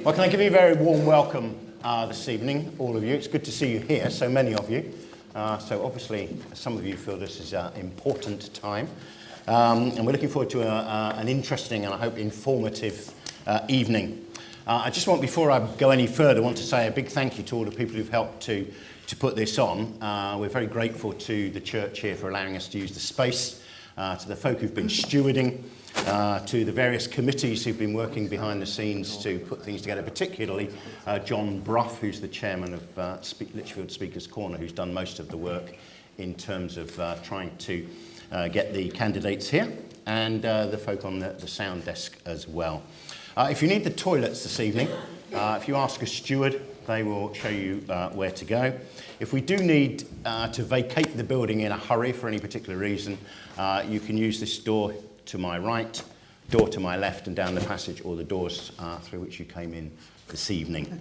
Well, can I give you a very warm welcome this evening, all of you. It's good to see you here, so many of you. So obviously, some of you feel this is an important time. And we're looking forward to an interesting and I hope informative evening. I just want, before I go any further, want to say a big thank you to all the people who've helped to put this on. We're very grateful to the church here for allowing us to use the space, to the folk who've been stewarding, to the various committees who've been working behind the scenes to put things together, particularly John Brough, who's the chairman of Lichfield Speakers Corner, who's done most of the work in terms of trying to get the candidates here, and the folk on the sound desk as well. If you need the toilets this evening, if you ask a steward, they will show you where to go. If we do need to vacate the building in a hurry for any particular reason, you can use this door to my right, door to my left, and down the passage, or the doors through which you came in this evening.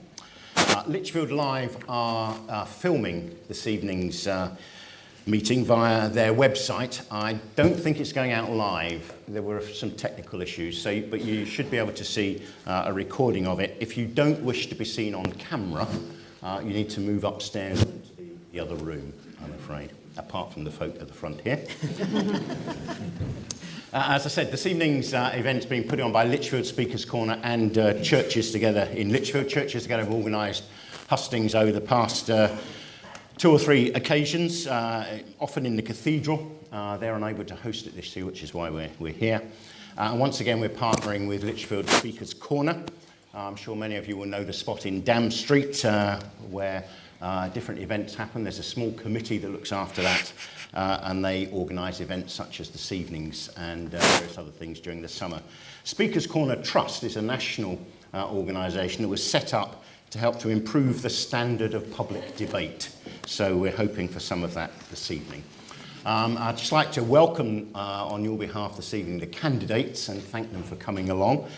Lichfield Live are filming this evening's meeting via their website. I don't think it's going out live. There were some technical issues, but you should be able to see a recording of it. If you don't wish to be seen on camera, you need to move upstairs into the other room, I'm afraid, apart from the folk at the front here. As I said, this evening's event's been put on by Lichfield Speakers Corner and Churches Together in Lichfield. Churches Together have organised hustings over the past 2 or 3 occasions, often in the cathedral. They're unable to host it this year, which is why we're here. And once again, we're partnering with Lichfield Speakers Corner. I'm sure many of you will know the spot in Dam Street where different events happen. There's a small committee that looks after that, and they organise events such as this evening's and various other things during the summer. Speakers Corner Trust is a national organisation that was set up to help to improve the standard of public debate. So we're hoping for some of that this evening. I'd just like to welcome on your behalf this evening the candidates and thank them for coming along.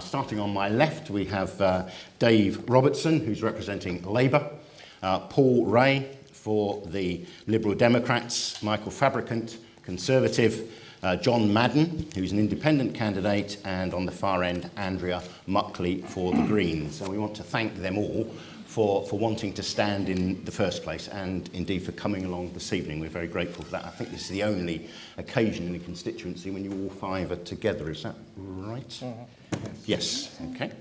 Starting on my left, we have Dave Robertson, who's representing Labour, Paul Ray for the Liberal Democrats, Michael FABRICANT, Conservative, John MADDEN, who's an independent candidate, and on the far end, Andrea MUCKLEY for the Greens. So we want to thank them all for wanting to stand in the first place and indeed for coming along this evening. We're very grateful for that. I think this is the only occasion in the constituency when you all 5 are together. Is that right? Mm-hmm. Yes. Okay.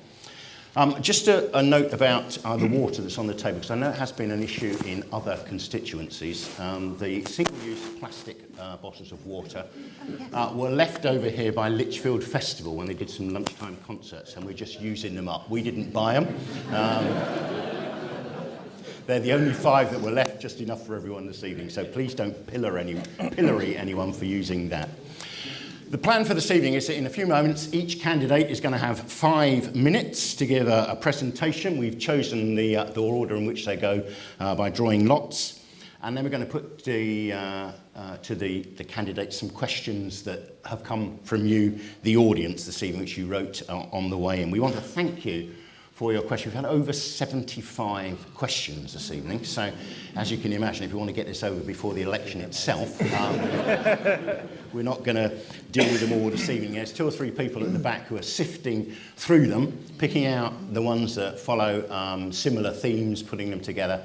Just a note about the water that's on the table, because I know it has been an issue in other constituencies. The single-use plastic bottles of water were left over here by Lichfield Festival when they did some lunchtime concerts, and we're just using them up. We didn't buy them. They're the only 5 that were left, just enough for everyone this evening, so please don't pillory anyone for using that. The plan for this evening is that in a few moments, each candidate is going to have 5 minutes to give a presentation. We've chosen the order in which they go by drawing lots. And then we're going to put to the candidates some questions that have come from you, the audience, this evening, which you wrote on the way in. We want to thank you for your question. We've had over 75 questions this evening, so as you can imagine, if we want to get this over before the election itself, we're not going to deal with them all this evening. There's 2 or 3 people at the back who are sifting through them, picking out the ones that follow similar themes, putting them together,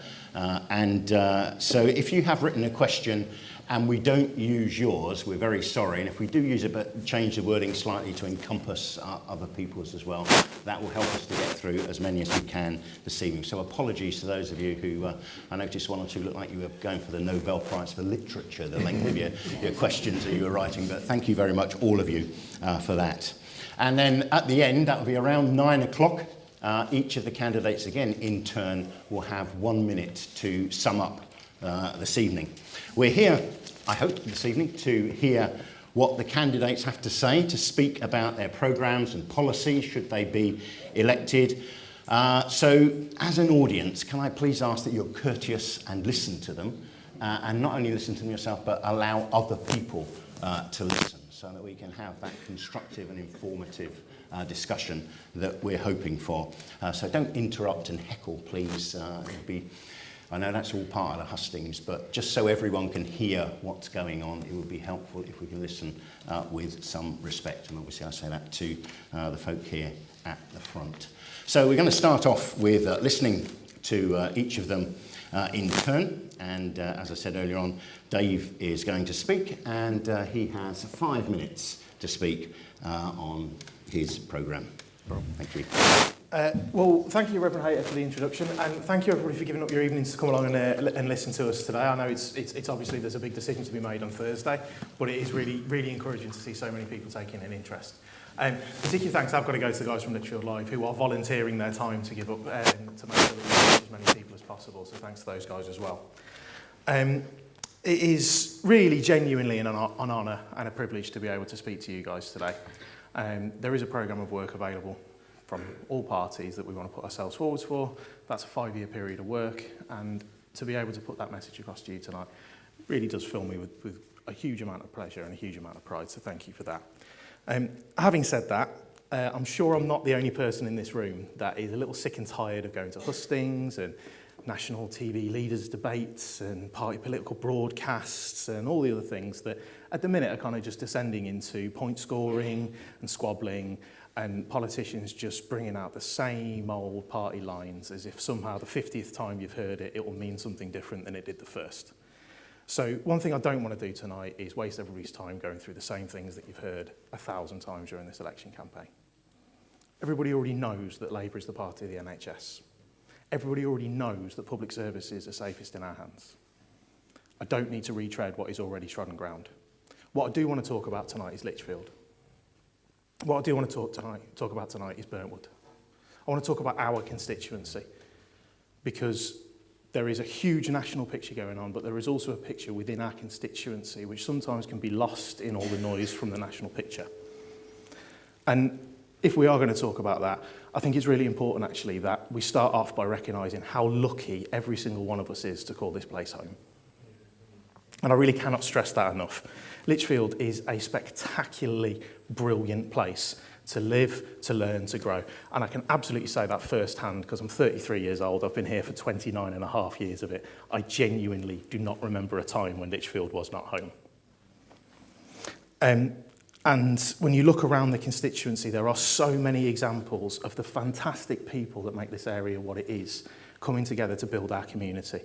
so if you have written a question and we don't use yours, we're very sorry. And if we do use it, but change the wording slightly to encompass other people's as well, that will help us to get through as many as we can this evening. So apologies to those of you who, I noticed 1 or 2 looked like you were going for the Nobel Prize for Literature, the length of your questions that you were writing. But thank you very much, all of you, for that. And then at the end, that will be around 9 o'clock. Each of the candidates, again, in turn, will have 1 minute to sum up this evening. We're here, I hope, this evening to hear what the candidates have to say, to speak about their programmes and policies should they be elected. So, as an audience, can I please ask that you're courteous and listen to them, and not only listen to them yourself, but allow other people to listen, so that we can have that constructive and informative discussion that we're hoping for. So don't interrupt and heckle, please. I know that's all part of the hustings, but just so everyone can hear what's going on, it would be helpful if we can listen with some respect. And obviously I say that to the folk here at the front. So we're going to start off with listening to each of them in turn, and as I said earlier on, Dave is going to speak, and he has 5 minutes to speak on his programme. Thank you. Well, thank you, Rev Hayter, for the introduction, and thank you everybody for giving up your evenings to come along and listen to us today. I know it's obviously there's a big decision to be made on Thursday, but it is really encouraging to see so many people taking an interest. Particularly thanks I've got to go to the guys from Lichfield Live who are volunteering their time to give up to make sure that we reach as many people as possible. So thanks to those guys as well. It is really genuinely an honour and a privilege to be able to speak to you guys today. There is a programme of work available from all parties that we want to put ourselves forwards for. That's a 5-year period of work, and to be able to put that message across to you tonight really does fill me with a huge amount of pleasure and a huge amount of pride, so thank you for that. Having said that, I'm sure I'm not the only person in this room that is a little sick and tired of going to hustings and national TV leaders debates and party political broadcasts and all the other things that at the minute are kind of just descending into point scoring and squabbling and politicians just bringing out the same old party lines as if somehow the 50th time you've heard it, it will mean something different than it did the first. So one thing I don't want to do tonight is waste everybody's time going through the same things that you've heard 1,000 times during this election campaign. Everybody already knows that Labour is the party of the NHS. Everybody already knows that public services are safest in our hands. I don't need to retread what is already trodden ground. What I do want to talk about tonight is Lichfield. What I do want to talk about tonight is Burntwood. I want to talk about our constituency because there is a huge national picture going on, but there is also a picture within our constituency which sometimes can be lost in all the noise from the national picture. And if we are going to talk about that, I think it's really important actually that we start off by recognising how lucky every single one of us is to call this place home. And I really cannot stress that enough. Lichfield is a spectacularly brilliant place to live, to learn, to grow. And I can absolutely say that firsthand because I'm 33 years old. I've been here for 29 and a half years of it. I genuinely do not remember a time when Lichfield was not home. And when you look around the constituency, there are so many examples of the fantastic people that make this area what it is, coming together to build our community.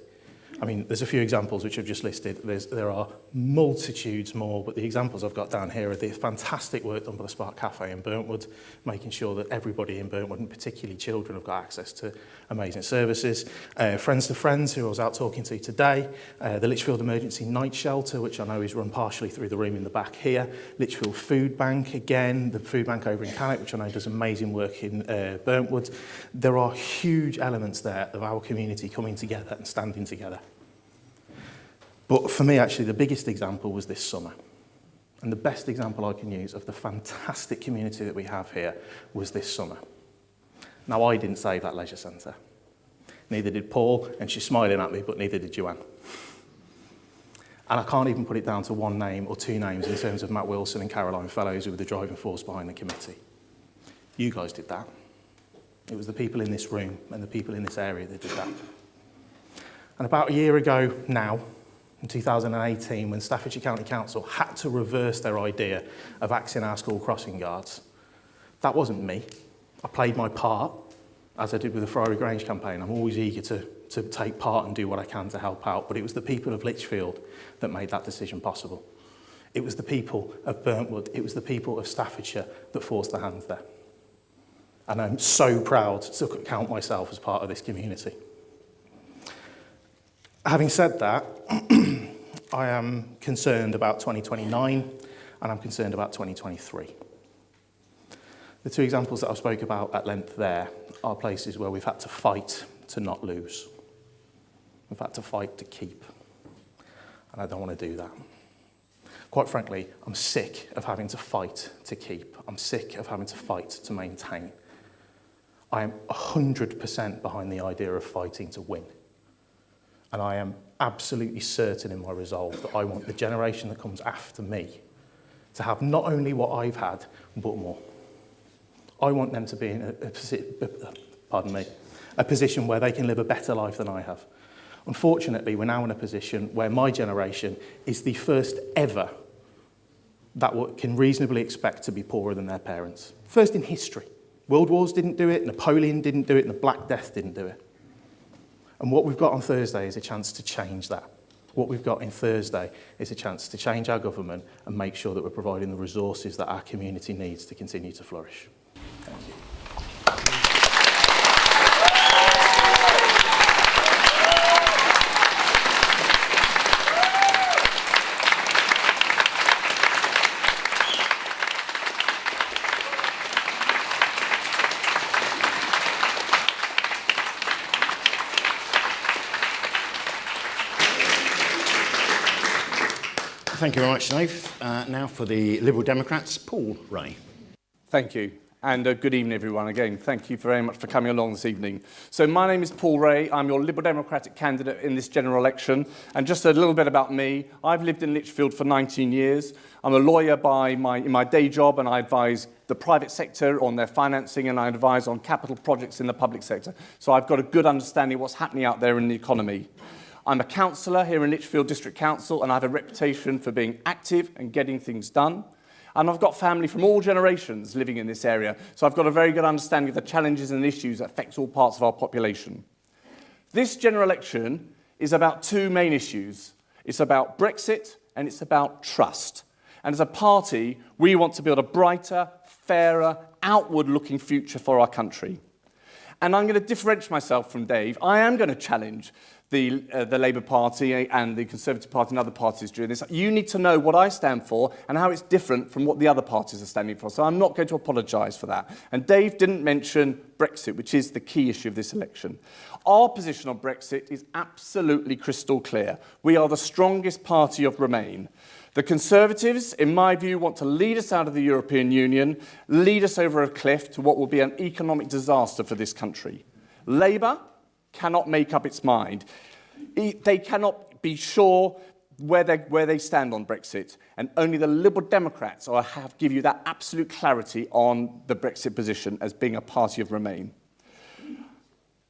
I mean, there's a few examples which I've just listed. There are multitudes more, but the examples I've got down here are the fantastic work done by the Spark Cafe in Burntwood, making sure that everybody in Burntwood, and particularly children, have got access to amazing services. Friends to Friends, who I was out talking to today. The Lichfield Emergency Night Shelter, which I know is run partially through the room in the back here. Lichfield Food Bank, again, the food bank over in Cannock, which I know does amazing work in Burntwood. There are huge elements there of our community coming together and standing together. But for me, actually, the biggest example was this summer. And the best example I can use of the fantastic community that we have here was this summer. Now, I didn't save that leisure centre. Neither did Paul, and she's smiling at me, but neither did Joanne. And I can't even put it down to one name or two names in terms of Matt Wilson and Caroline Fellows, who were the driving force behind the committee. You guys did that. It was the people in this room and the people in this area that did that. And about a year ago now, in 2018, when Staffordshire County Council had to reverse their idea of axing our school crossing guards, that wasn't me. I played my part, as I did with the Friary Grange campaign. I'm always eager to take part and do what I can to help out, but it was the people of Lichfield that made that decision possible. It was the people of Burntwood, it was the people of Staffordshire that forced their hands there. And I'm so proud to count myself as part of this community. Having said that, I am concerned about 2029 and I'm concerned about 2023. The two examples that I spoke about at length there are places where we've had to fight to not lose. We've had to fight to keep. And I don't want to do that. Quite frankly, I'm sick of having to fight to keep. I'm sick of having to fight to maintain. I am 100% behind the idea of fighting to win. And I am absolutely certain in my resolve that I want the generation that comes after me to have not only what I've had, but more. I want them to be in a position where they can live a better life than I have. Unfortunately, we're now in a position where my generation is the first ever that can reasonably expect to be poorer than their parents. First in history. World Wars didn't do it, Napoleon didn't do it, and the Black Death didn't do it. And what we've got on Thursday is a chance to change that. What we've got in Thursday is a chance to change our government and make sure that we're providing the resources that our community needs to continue to flourish. Thank you. Thank you very much, Dave. Now for the Liberal Democrats, Paul Ray. Thank you, and good evening, everyone. Again, thank you very much for coming along this evening. So my name is Paul Ray. I'm your Liberal Democratic candidate in this general election. And just a little bit about me. I've lived in Lichfield for 19 years. I'm a lawyer in my day job, and I advise the private sector on their financing, and I advise on capital projects in the public sector. So I've got a good understanding of what's happening out there in the economy. I'm a councillor here in Lichfield District Council, and I have a reputation for being active and getting things done. And I've got family from all generations living in this area, so I've got a very good understanding of the challenges and issues that affect all parts of our population. This general election is about two main issues. It's about Brexit and it's about trust. And as a party, we want to build a brighter, fairer, outward-looking future for our country. And I'm going to differentiate myself from Dave. I am going to challenge the Labour Party and the Conservative Party and other parties during this. You need to know what I stand for and how it's different from what the other parties are standing for. So I'm not going to apologise for that. And Dave didn't mention Brexit, which is the key issue of this election. Our position on Brexit is absolutely crystal clear. We are the strongest party of Remain. The Conservatives, in my view, want to lead us out of the European Union, lead us over a cliff to what will be an economic disaster for this country. Labour cannot make up its mind. They cannot be sure where they stand on Brexit, and only the Liberal Democrats give you that absolute clarity on the Brexit position as being a party of Remain.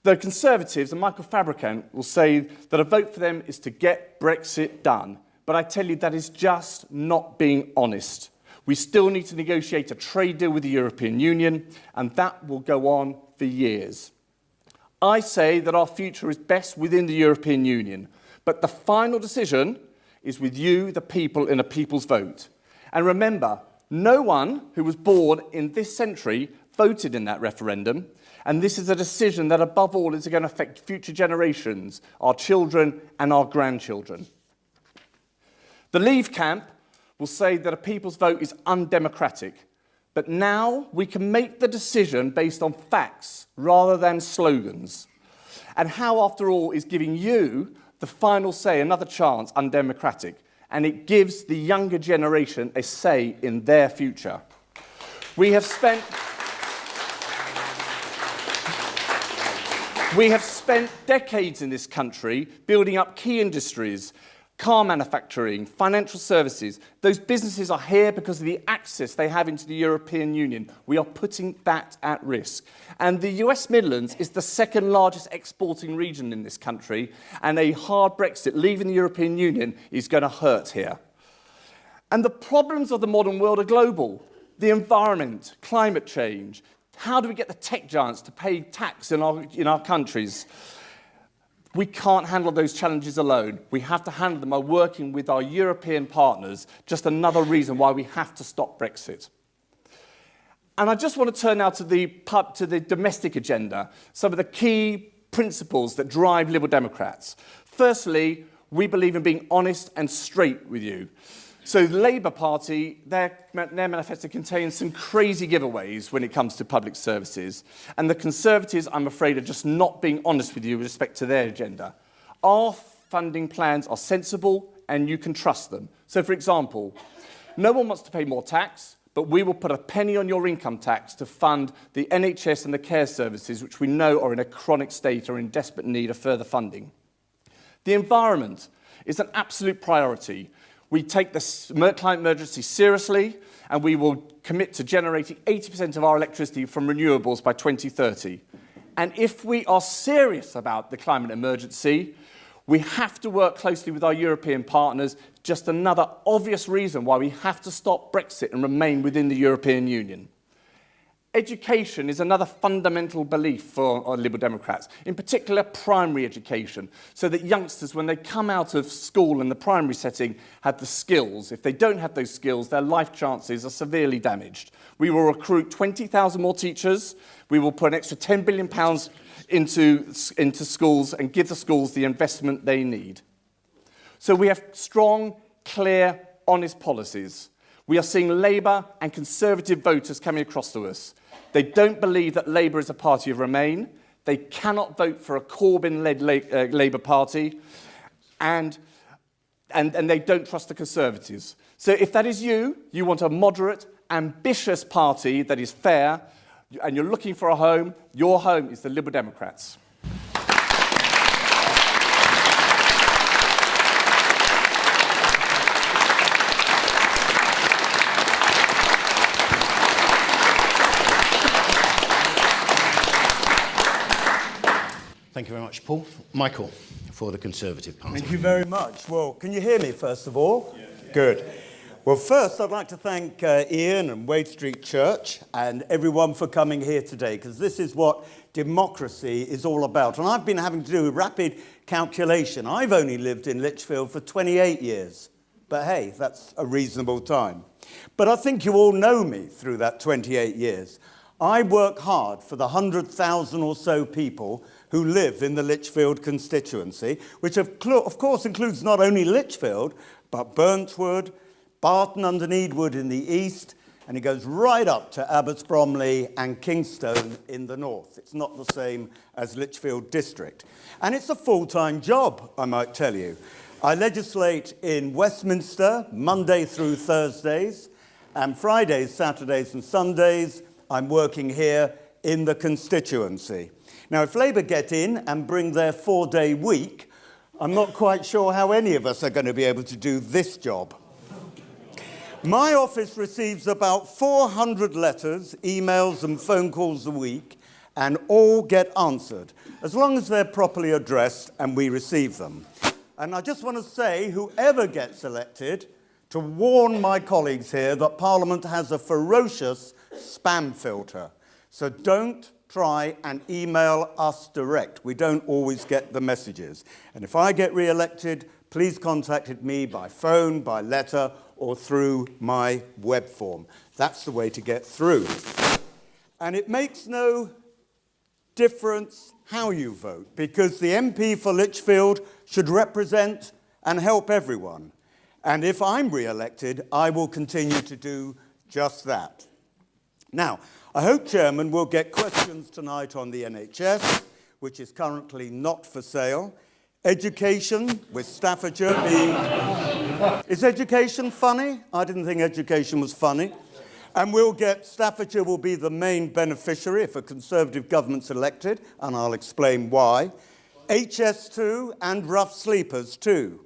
The Conservatives and Michael FABRICANT will say that a vote for them is to get Brexit done. But I tell you, that is just not being honest. We still need to negotiate a trade deal with the European Union, and that will go on for years. I say that our future is best within the European Union, but the final decision is with you, the people, in a people's vote. And remember, no one who was born in this century voted in that referendum, and this is a decision that, above all, is going to affect future generations, our children and our grandchildren. The Leave camp will say that a people's vote is undemocratic, but now we can make the decision based on facts rather than slogans. And how, after all, is giving you the final say, another chance, undemocratic? And it gives the younger generation a say in their future. We have spent decades in this country building up key industries, car manufacturing, financial services. Those businesses are here because of the access they have into the European Union. We are putting that at risk. And the US Midlands is the second largest exporting region in this country, and a hard Brexit, leaving the European Union, is going to hurt here. And the problems of the modern world are global. The environment, climate change. How do we get the tech giants to pay tax in our countries? We can't handle those challenges alone. We have to handle them by working with our European partners. Just another reason why we have to stop Brexit. And I just want to turn now to the domestic agenda, some of the key principles that drive Liberal Democrats. Firstly, we believe in being honest and straight with you. So the Labour Party, their manifesto contains some crazy giveaways when it comes to public services. And the Conservatives, I'm afraid, are just not being honest with you with respect to their agenda. Our funding plans are sensible and you can trust them. So, for example, no one wants to pay more tax, but we will put a penny on your income tax to fund the NHS and the care services, which we know are in a chronic state or in desperate need of further funding. The environment is an absolute priority. We take the climate emergency seriously, and we will commit to generating 80% of our electricity from renewables by 2030. And if we are serious about the climate emergency, we have to work closely with our European partners. Just another obvious reason why we have to stop Brexit and remain within the European Union. Education is another fundamental belief for our Liberal Democrats, in particular primary education, so that youngsters, when they come out of school in the primary setting, have the skills. If they don't have those skills, their life chances are severely damaged. We will recruit 20,000 more teachers. We will put an extra £10 billion into schools and give the schools the investment they need. So we have strong, clear, honest policies. We are seeing Labour and Conservative voters coming across to us. They don't believe that Labour is a party of Remain. They cannot vote for a Corbyn-led Labour Party. And they don't trust the Conservatives. So if that is you, you want a moderate, ambitious party that is fair, and you're looking for a home, your home is the Liberal Democrats. Thank you very much, Paul. Michael, for the Conservative Party. Thank you very much. Well, can you hear me, first of all? Yeah. Good. Well, first, I'd like to thank Ian and Wade Street Church and everyone for coming here today, because this is what democracy is all about. And I've been having to do a rapid calculation. I've only lived in Lichfield for 28 years. But hey, that's a reasonable time. But I think you all know me through that 28 years. I work hard for the 100,000 or so people who live in the Lichfield constituency, which of course includes not only Lichfield, but Burntwood, Barton under Needwood in the east, and it goes right up to Abbots Bromley and Kingstone in the north. It's not the same as Lichfield district. And it's a full-time job, I might tell you. I legislate in Westminster Monday through Thursdays, and Fridays, Saturdays and Sundays I'm working here in the constituency. Now, if Labour get in and bring their 4-day week, I'm not quite sure how any of us are going to be able to do this job. My office receives about 400 letters, emails and phone calls a week, and all get answered, as long as they're properly addressed and we receive them. And I just want to say, whoever gets elected, to warn my colleagues here that Parliament has a ferocious spam filter. So don't try and email us direct. We don't always get the messages. And if I get re-elected, please contact me by phone, by letter, or through my web form. That's the way to get through. And it makes no difference how you vote, because the MP for Lichfield should represent and help everyone. And if I'm re-elected, I will continue to do just that. Now, I hope, Chairman, we'll get questions tonight on the NHS, which is currently not for sale. Education, with Staffordshire being... Is education funny? I didn't think education was funny. And we'll get... Staffordshire will be the main beneficiary if a Conservative government's elected, and I'll explain why. HS2 and rough sleepers too.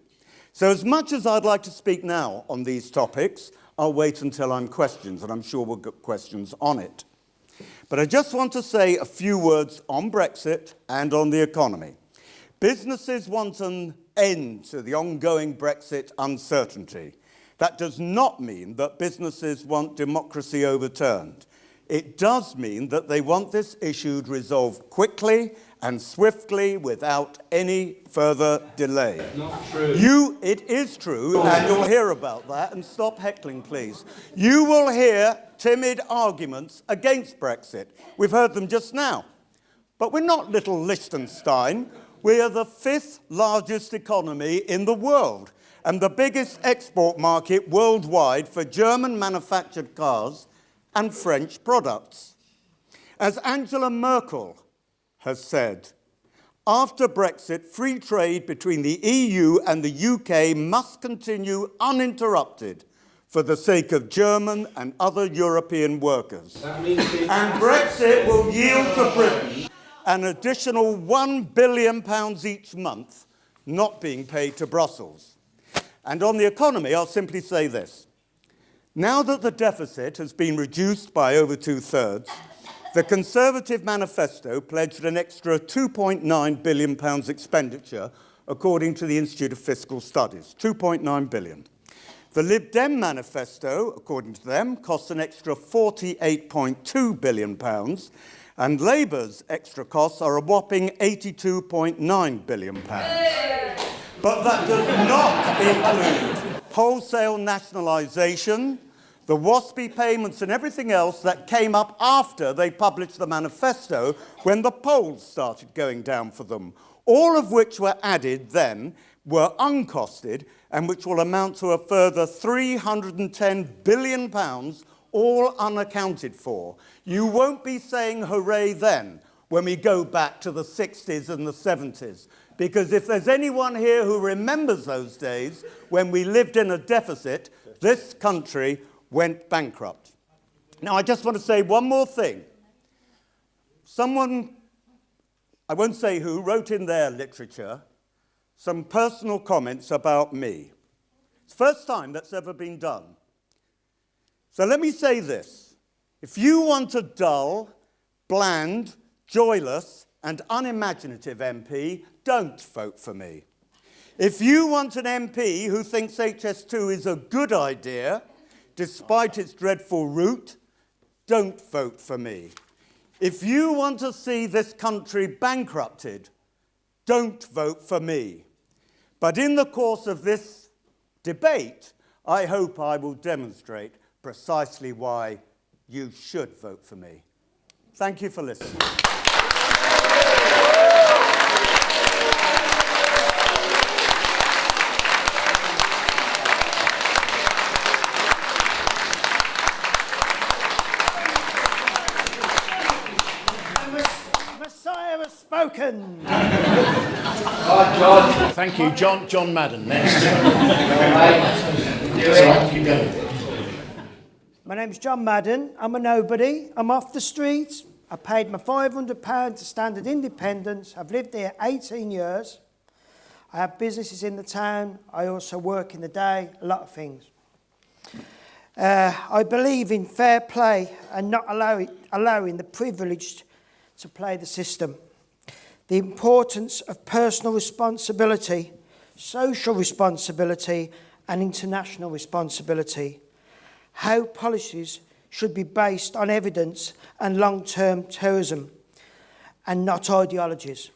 So as much as I'd like to speak now on these topics, I'll wait until I'm questioned, and I'm sure we'll get questions on it. But I just want to say a few words on Brexit and on the economy. Businesses want an end to the ongoing Brexit uncertainty. That does not mean that businesses want democracy overturned. It does mean that they want this issue resolved quickly and swiftly without any further delay. Not true. It is true, and you'll hear about that, and stop heckling, please. You will hear timid arguments against Brexit. We've heard them just now. But we're not little Liechtenstein. We are the 5th largest economy in the world, and the biggest export market worldwide for German manufactured cars and French products. As Angela Merkel has said, after Brexit, free trade between the EU and the UK must continue uninterrupted for the sake of German and other European workers. And Brexit will yield to Britain an additional £1 billion each month not being paid to Brussels. And on the economy, I'll simply say this. Now that the deficit has been reduced by over 2/3, the Conservative manifesto pledged an extra £2.9 billion expenditure, according to the Institute of Fiscal Studies, £2.9 billion. The Lib-Dem manifesto, according to them, costs an extra £48.2 billion, and Labour's extra costs are a whopping £82.9 billion. But that does not include wholesale nationalisation, the WASPy payments and everything else that came up after they published the manifesto when the polls started going down for them, all of which were added then, were uncosted, and which will amount to a further £310 billion, all unaccounted for. You won't be saying hooray then when we go back to the 60s and the 70s, because if there's anyone here who remembers those days when we lived in a deficit, this country went bankrupt. Now, I just want to say one more thing. Someone, I won't say who, wrote in their literature some personal comments about me. It's the first time that's ever been done. So let me say this. If you want a dull, bland, joyless, and unimaginative MP, don't vote for me. If you want an MP who thinks HS2 is a good idea, despite its dreadful route, don't vote for me. If you want to see this country bankrupted, don't vote for me. But in the course of this debate, I hope I will demonstrate precisely why you should vote for me. Thank you for listening. Spoken. Thank you, John Madden. Next. Keep going. My name's John Madden. I'm a nobody. I'm off the streets. I paid my £500 to Standard Independence. I've lived here 18 years. I have businesses in the town. I also work in the day, a lot of things. I believe in fair play and not allowing the privileged to play the system. The importance of personal responsibility, social responsibility, and international responsibility. How policies should be based on evidence and long-term terrorism, and not ideologies.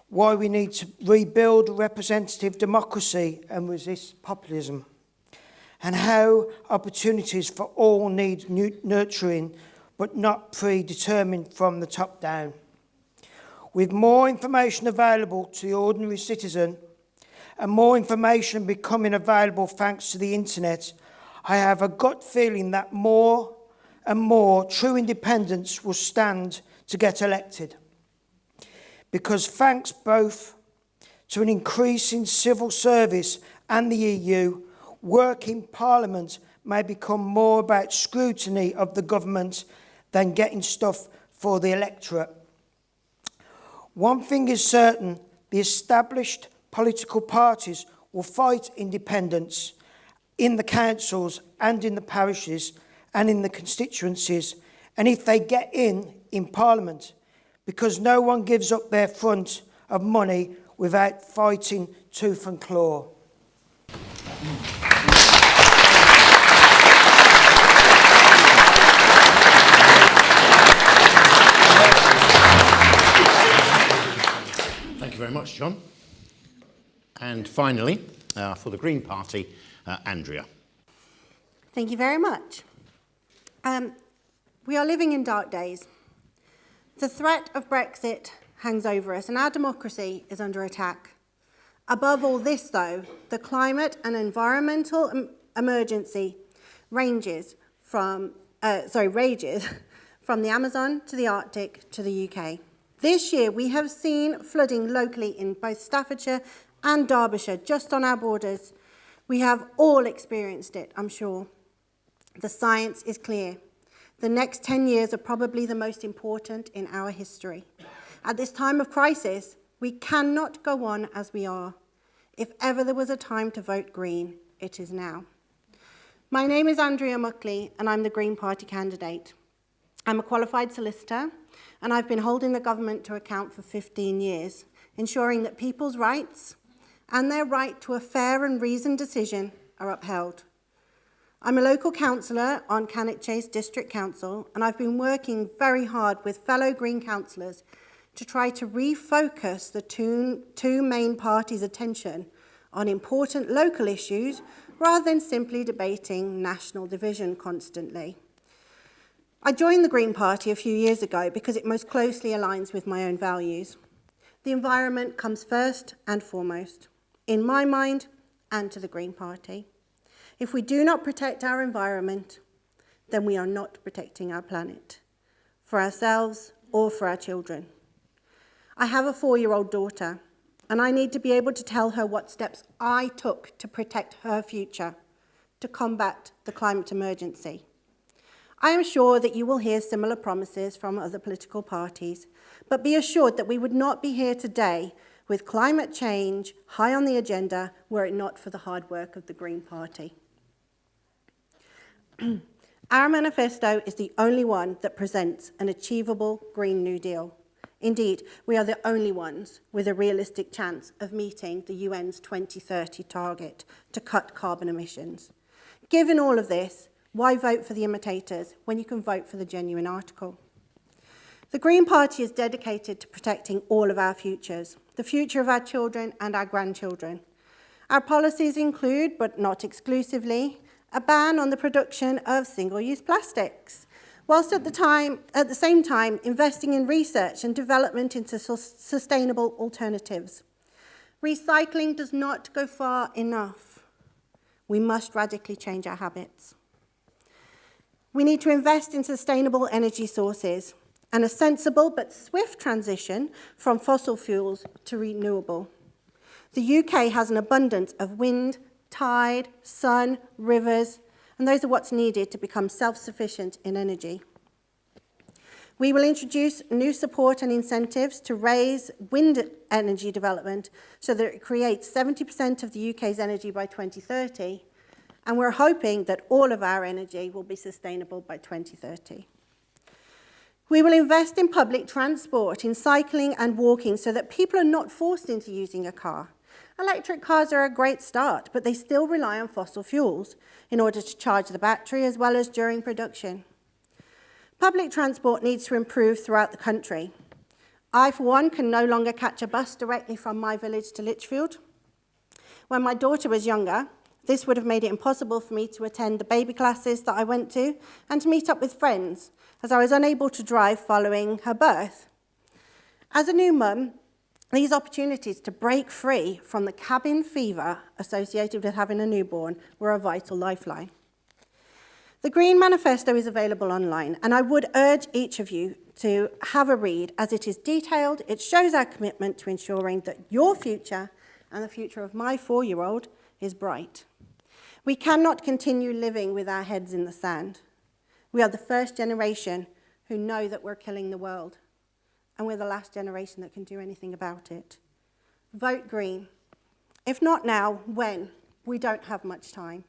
Why we need to rebuild representative democracy and resist populism. And how opportunities for all need nurturing, but not predetermined from the top down. With more information available to the ordinary citizen and more information becoming available thanks to the internet, I have a gut feeling that more and more true independents will stand to get elected. Because thanks both to an increase in civil service and the EU, work in Parliament may become more about scrutiny of the government than getting stuff for the electorate. One thing is certain, the established political parties will fight independence in the councils and in the parishes and in the constituencies, and if they get in Parliament, because no one gives up their front of money without fighting tooth and claw. Thank you very much, John. And finally, for the Green Party, Andrea. Thank you very much. We are living in dark days. The threat of Brexit hangs over us and our democracy is under attack. Above all this, though, the climate and environmental emergency rages from the Amazon to the Arctic to the UK. This year, we have seen flooding locally in both Staffordshire and Derbyshire, just on our borders. We have all experienced it, I'm sure. The science is clear. The next 10 years are probably the most important in our history. At this time of crisis, we cannot go on as we are. If ever there was a time to vote Green, it is now. My name is Andrea MUCKLEY, and I'm the Green Party candidate. I'm a qualified solicitor, and I've been holding the government to account for 15 years, ensuring that people's rights and their right to a fair and reasoned decision are upheld. I'm a local councillor on Cannock Chase District Council, and I've been working very hard with fellow Green councillors to try to refocus the two main parties' attention on important local issues rather than simply debating national division constantly. I joined the Green Party a few years ago because it most closely aligns with my own values. The environment comes first and foremost, in my mind and to the Green Party. If we do not protect our environment, then we are not protecting our planet, for ourselves or for our children. I have a 4-year-old daughter, and I need to be able to tell her what steps I took to protect her future, to combat the climate emergency. I am sure that you will hear similar promises from other political parties, but be assured that we would not be here today with climate change high on the agenda were it not for the hard work of the Green Party. Our manifesto is the only one that presents an achievable Green New Deal. Indeed, we are the only ones with a realistic chance of meeting the UN's 2030 target to cut carbon emissions. Given all of this, why vote for the imitators when you can vote for the genuine article? The Green Party is dedicated to protecting all of our futures, the future of our children and our grandchildren. Our policies include, but not exclusively, a ban on the production of single-use plastics, whilst at the same time investing in research and development into sustainable alternatives. Recycling does not go far enough. We must radically change our habits. We need to invest in sustainable energy sources and a sensible but swift transition from fossil fuels to renewable. The UK has an abundance of wind, tide, sun, rivers, and those are what's needed to become self-sufficient in energy. We will introduce new support and incentives to raise wind energy development so that it creates 70% of the UK's energy by 2030, and we're hoping that all of our energy will be sustainable by 2030. We will invest in public transport, in cycling and walking so that people are not forced into using a car. Electric cars are a great start, but they still rely on fossil fuels in order to charge the battery as well as during production. Public transport needs to improve throughout the country. I, for one, can no longer catch a bus directly from my village to Lichfield. When my daughter was younger, this would have made it impossible for me to attend the baby classes that I went to and to meet up with friends, as I was unable to drive following her birth. As a new mum, these opportunities to break free from the cabin fever associated with having a newborn were a vital lifeline. The Green Manifesto is available online, and I would urge each of you to have a read as it is detailed. It shows our commitment to ensuring that your future and the future of my 4-year-old is bright. We cannot continue living with our heads in the sand. We are the first generation who know that we're killing the world, and we're the last generation that can do anything about it. Vote Green. If not now, when? We don't have much time.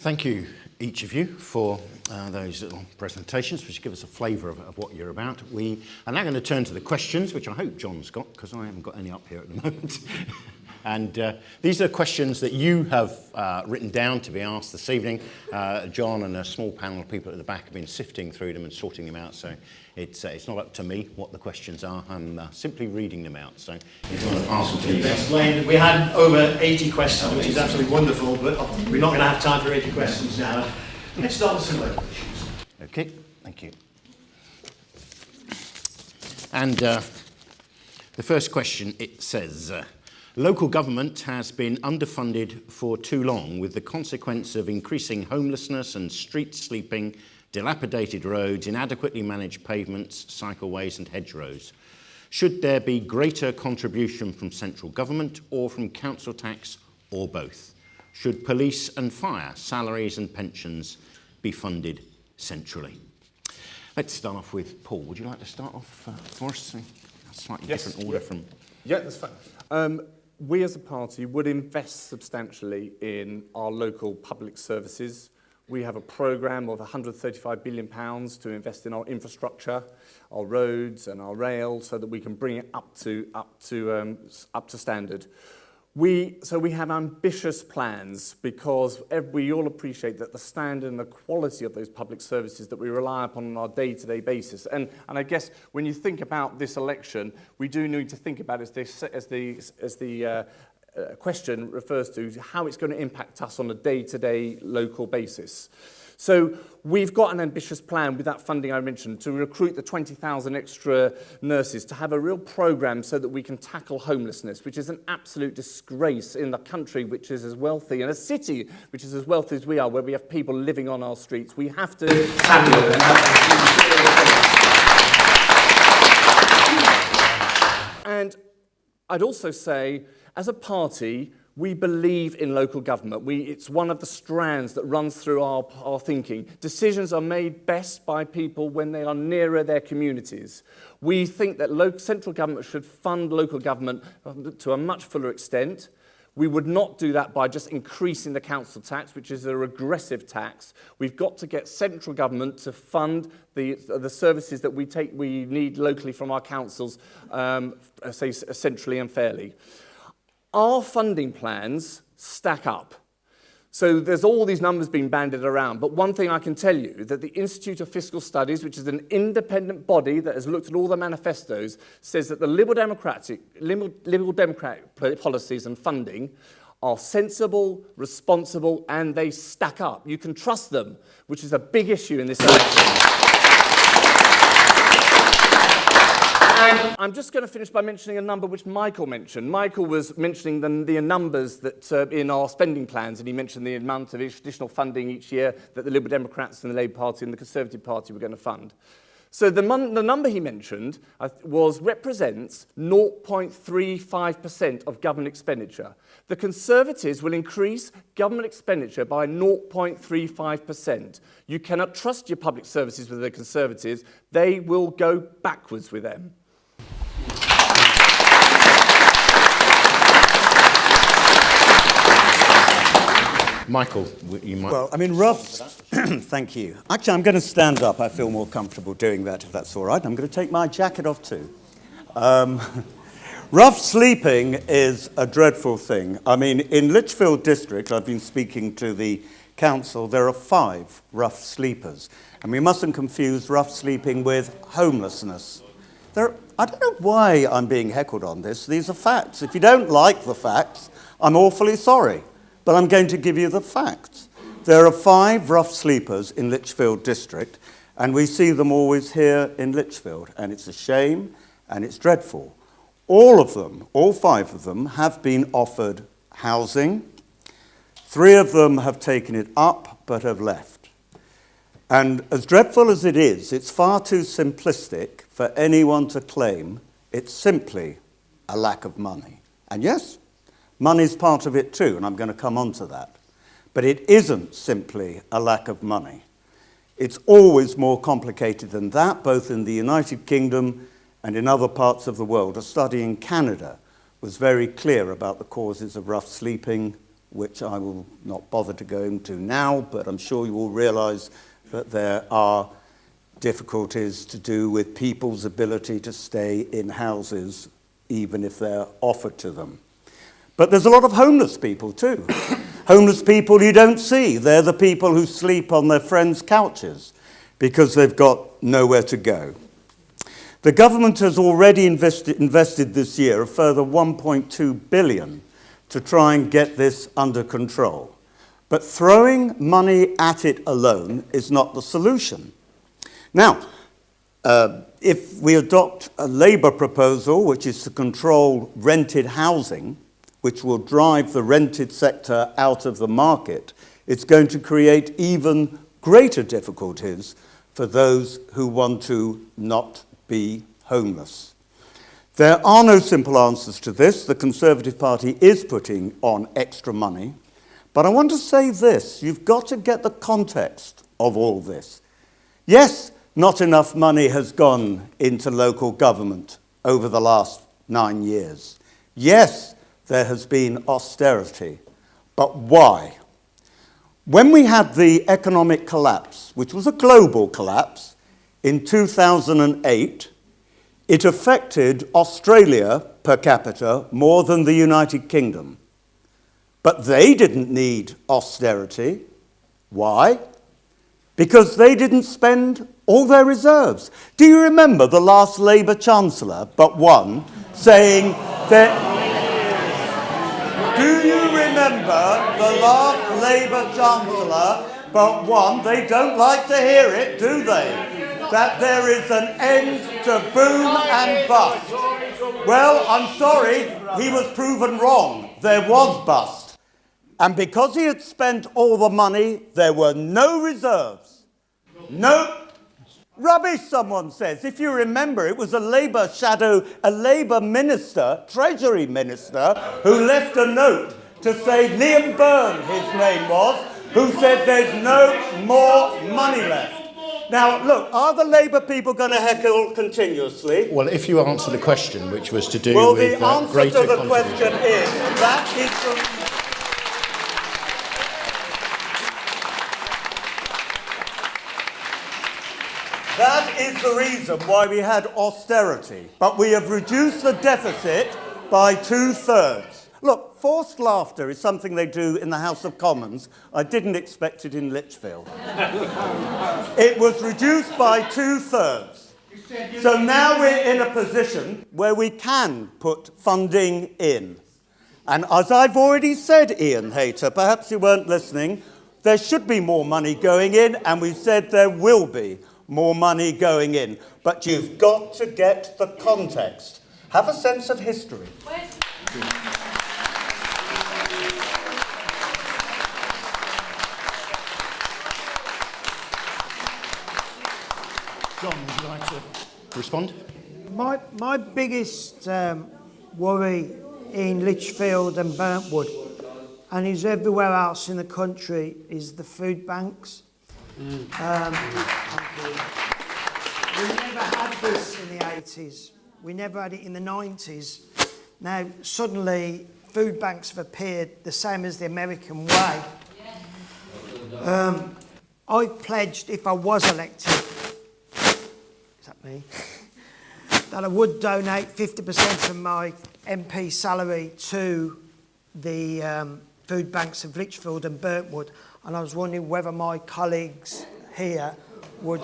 Thank you, each of you, for those little presentations, which give us a flavour of what you're about. We are now going to turn to the questions, which I hope John's got, because I haven't got any up here at the moment. And these are questions that you have written down to be asked this evening. John and a small panel of people at the back have been sifting through them and sorting them out, so it's not up to me what the questions are. I'm simply reading them out. So if you want to pass them to me. Explained. We had over 80 questions, which is absolutely wonderful, but we're not going to have time for 80 questions now. Let's start with some local issues. Okay, thank you. And the first question, it says, local government has been underfunded for too long, with the consequence of increasing homelessness and street sleeping, dilapidated roads, inadequately managed pavements, cycleways and hedgerows. Should there be greater contribution from central government or from council tax, or both? Should police and fire salaries and pensions be funded centrally? Let's start off with Paul. Would you like to start off for us? A slightly different order from... Yeah, that's fine. we as a party would invest substantially in our local public services. We have a programme of £135 billion to invest in our infrastructure, our roads and our rail, so that we can bring it up to standard. So we have ambitious plans because we all appreciate that the standard and the quality of those public services that we rely upon on our day-to-day basis. And I guess when you think about this election, we do need to think about it as the question refers to how it's going to impact us on a day-to-day local basis. So we've got an ambitious plan with that funding I mentioned to recruit the 20,000 extra nurses, to have a real programme so that we can tackle homelessness, which is an absolute disgrace in a country which is as wealthy, and a city which is as wealthy as we are, where we have people living on our streets. We have to tackle it. And I'd also say, as a party, we believe in local government. It's one of the strands that runs through our thinking. Decisions are made best by people when they are nearer their communities. We think that central government should fund local government to a much fuller extent. We would not do that by just increasing the council tax, which is a regressive tax. We've got to get central government to fund the services that we need locally from our councils, say centrally and fairly. Our funding plans stack up. So there's all these numbers being bandied around, but one thing I can tell you, that the Institute of Fiscal Studies, which is an independent body that has looked at all the manifestos, says that the Liberal Democratic policies and funding are sensible, responsible, and they stack up. You can trust them, which is a big issue in this election. And I'm just going to finish by mentioning a number which Michael mentioned. Michael was mentioning the numbers that in our spending plans, and he mentioned the amount of additional funding each year that the Liberal Democrats and the Labour Party and the Conservative Party were going to fund. So the number he mentioned represents 0.35% of government expenditure. The Conservatives will increase government expenditure by 0.35%. You cannot trust your public services with the Conservatives. They will go backwards with them. Michael, you might... Well, I mean, thank you. Actually, I'm going to stand up. I feel more comfortable doing that, if that's all right. I'm going to take my jacket off too. Rough sleeping is a dreadful thing. I mean, in Lichfield district, I've been speaking to the council, there are 5 rough sleepers. And we mustn't confuse rough sleeping with homelessness. I don't know why I'm being heckled on this. These are facts. If you don't like the facts, I'm awfully sorry. But I'm going to give you the facts. There are 5 rough sleepers in Lichfield district, and we see them always here in Lichfield, and it's a shame, and it's dreadful. All of them, all 5 of them, have been offered housing. 3 of them have taken it up, but have left. And as dreadful as it is, it's far too simplistic for anyone to claim it's simply a lack of money. And yes, money's part of it too, and I'm going to come on to that. But it isn't simply a lack of money. It's always more complicated than that, both in the United Kingdom and in other parts of the world. A study in Canada was very clear about the causes of rough sleeping, which I will not bother to go into now, but I'm sure you will realise that there are difficulties to do with people's ability to stay in houses, even if they're offered to them. But there's a lot of homeless people too. Homeless people you don't see. They're the people who sleep on their friends' couches because they've got nowhere to go. The government has already invested this year a further 1.2 billion to try and get this under control. But throwing money at it alone is not the solution. Now, if we adopt a Labour proposal, which is to control rented housing, which will drive the rented sector out of the market, it's going to create even greater difficulties for those who want to not be homeless. There are no simple answers to this. The Conservative Party is putting on extra money. But I want to say this, you've got to get the context of all this. Yes, not enough money has gone into local government over the last 9 years. Yes, there has been austerity. But why? When we had the economic collapse, which was a global collapse, in 2008, it affected Australia per capita more than the United Kingdom. But they didn't need austerity. Why? Because they didn't spend all their reserves. Do you remember the last Labour Chancellor, but one, saying that... Do you remember the last Labour Chancellor, but one, they don't like to hear it, do they? That there is an end to boom and bust. Well, I'm sorry, he was proven wrong. There was bust. And because he had spent all the money, there were no reserves. No rubbish, someone says. If you remember, it was a Labour minister, Treasury Minister, who left a note to say, Liam Byrne, his name was, who said there's no more money left. Now, look, are the Labour people going to heckle continuously? Well, if you answer the question, which was to do Well, with the answer greater to the contribution. question is, that is the reason why we had austerity. But we have reduced the deficit by 2/3. Look, forced laughter is something they do in the House of Commons. I didn't expect it in Lichfield. It was reduced by 2/3. So now we're in a position where we can put funding in. And as I've already said, Ian Hayter, perhaps you weren't listening, there should be more money going in, and we said there will be more money going in. But you've got to get the context. Have a sense of history. John, would you like to respond? My biggest worry in Lichfield and Burntwood, and is everywhere else in the country, is the food banks. We never had this in the 80s. We never had it in the 90s. Now, suddenly, food banks have appeared the same as the American way. I pledged, if I was elected, is that me? That I would donate 50% of my MP salary to the food banks of Lichfield and Burntwood, and I was wondering whether my colleagues here would...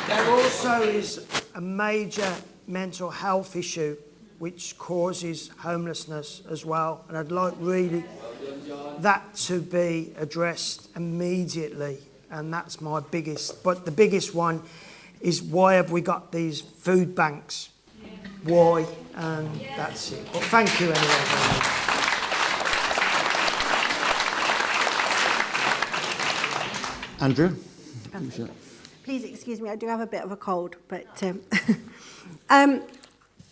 There also is a major mental health issue which causes homelessness as well, and I'd like really that to be addressed immediately, and that's my biggest. But the biggest one is, why have we got these food banks? Why? And that's it. But thank you anyway. Andrea? Please excuse me, I do have a bit of a cold, but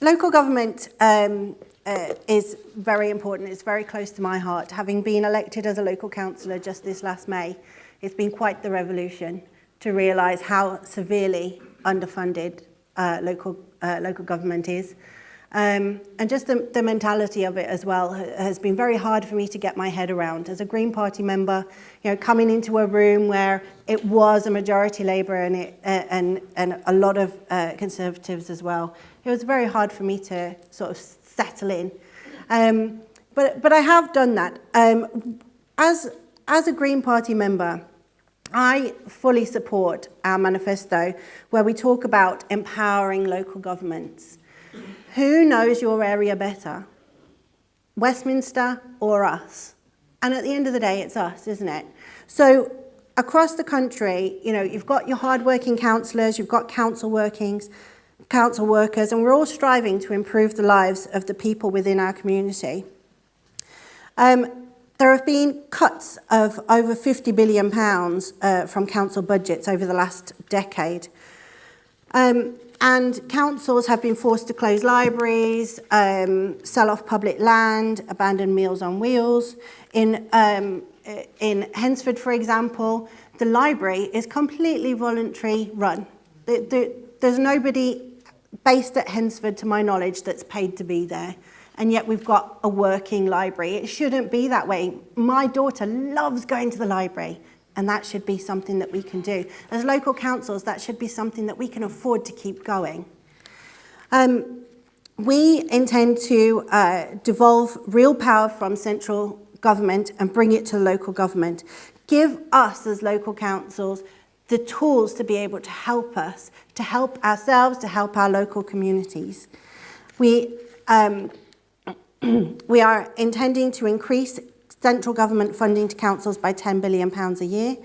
local government is very important. It's very close to my heart. Having been elected as a local councillor just this last May, it's been quite the revolution to realise how severely underfunded local government is. And just the mentality of it as well has been very hard for me to get my head around. As a Green Party member, you know, coming into a room where it was a majority Labour and a lot of Conservatives as well, it was very hard for me to sort of settle in. But I have done that. As a Green Party member, I fully support our manifesto where we talk about empowering local governments. Who knows your area better? Westminster or us? And at the end of the day, it's us, isn't it? So across the country, you know, you've got your hardworking councillors, you've got council workers, and we're all striving to improve the lives of the people within our community. There have been cuts of over £50 billion from council budgets over the last decade. And councils have been forced to close libraries, sell off public land, abandon Meals on Wheels. In in Hensford, for example, the library is completely voluntary run. There's nobody based at Hensford, to my knowledge, that's paid to be there. And yet we've got a working library. It shouldn't be that way. My daughter loves going to the library, and that should be something that we can do. As local councils, that should be something that we can afford to keep going. We intend to devolve real power from central government and bring it to local government. Give us as local councils the tools to be able to help us, to help ourselves, to help our local communities. We are intending to increase central government funding to councils by £10 billion a year,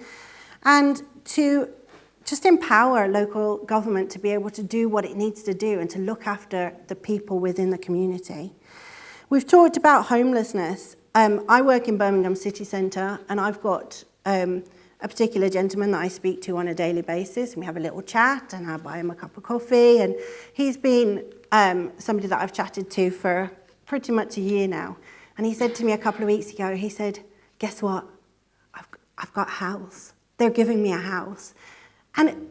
and to just empower local government to be able to do what it needs to do and to look after the people within the community. We've talked about homelessness. I work in Birmingham city centre, and I've got a particular gentleman that I speak to on a daily basis, and we have a little chat, and I buy him a cup of coffee, and he's been somebody that I've chatted to for pretty much a year now. And he said to me a couple of weeks ago, he said, guess what? I've got a house. They're giving me a house. And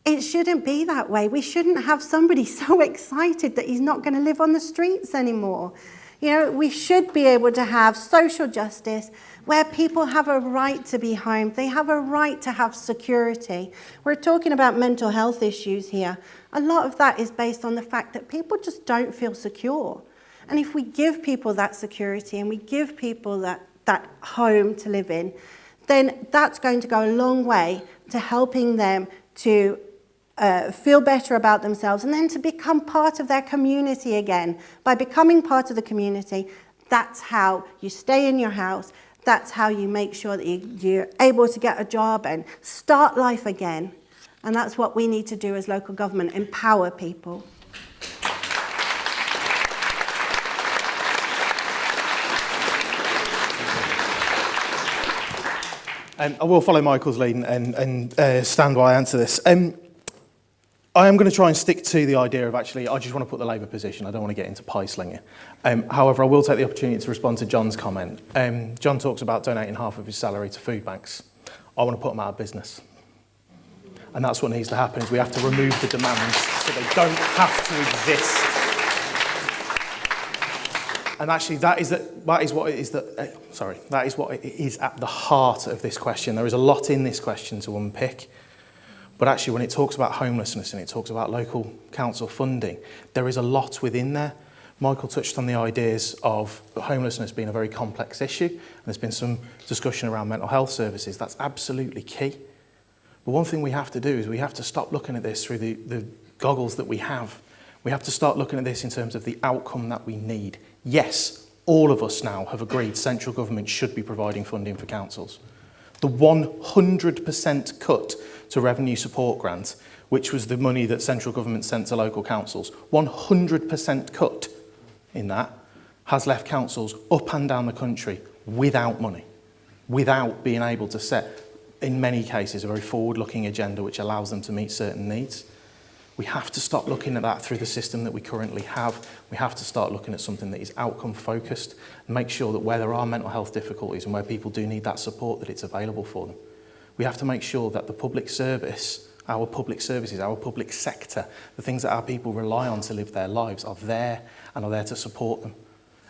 it shouldn't be that way. We shouldn't have somebody so excited that he's not going to live on the streets anymore. You know, we should be able to have social justice where people have a right to be home. They have a right to have security. We're talking about mental health issues here. A lot of that is based on the fact that people just don't feel secure. And if we give people that security and we give people that home to live in, then that's going to go a long way to helping them to feel better about themselves and then to become part of their community again. By becoming part of the community, that's how you stay in your house. That's how you make sure that you're able to get a job and start life again. And that's what we need to do as local government, empower people. I will follow Michael's lead and stand while I answer this. I am going to try and stick to the idea of actually, I just want to put the Labour position. I don't want to get into pie slinging. However, I will take the opportunity to respond to John's comment. John talks about donating half of his salary to food banks. I want to put them out of business. And that's what needs to happen, is we have to remove the demands so they don't have to exist. And actually, that is what it is at the heart of this question. There is a lot in this question to unpick. But actually, when it talks about homelessness and it talks about local council funding, there is a lot within there. Michael touched on the ideas of homelessness being a very complex issue. And there's been some discussion around mental health services. That's absolutely key. But one thing we have to do is we have to stop looking at this through the goggles that we have. We have to start looking at this in terms of the outcome that we need. Yes, all of us now have agreed central government should be providing funding for councils. The 100% cut to revenue support grant, which was the money that central government sent to local councils, 100% cut in that has left councils up and down the country without money, without being able to set, in many cases, a very forward-looking agenda which allows them to meet certain needs. We have to stop looking at that through the system that we currently have. We have to start looking at something that is outcome-focused and make sure that where there are mental health difficulties and where people do need that support, that it's available for them. We have to make sure that the public service, our public services, our public sector, the things that our people rely on to live their lives are there and are there to support them.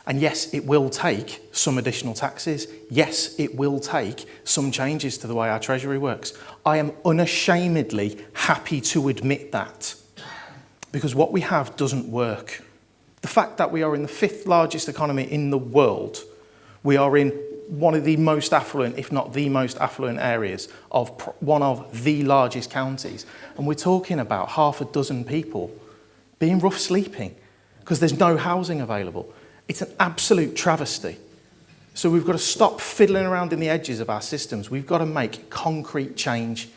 And yes, it will take some additional taxes. Yes, it will take some changes to the way our Treasury works. I am unashamedly happy to admit that, because what we have doesn't work. The fact that we are in the 5th largest economy in the world, we are in one of the most affluent, if not the most affluent areas of one of the largest counties. And we're talking about half a dozen people being rough sleeping because there's no housing available. It's an absolute travesty. So we've got to stop fiddling around in the edges of our systems. We've got to make concrete change.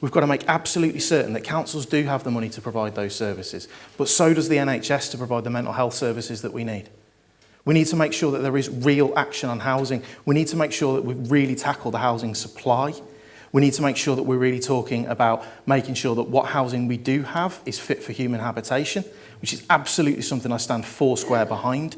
We've got to make absolutely certain that councils do have the money to provide those services, but so does the NHS to provide the mental health services that we need. We need to make sure that there is real action on housing. We need to make sure that we really tackle the housing supply. We need to make sure that we're really talking about making sure that what housing we do have is fit for human habitation, which is absolutely something I stand foursquare behind.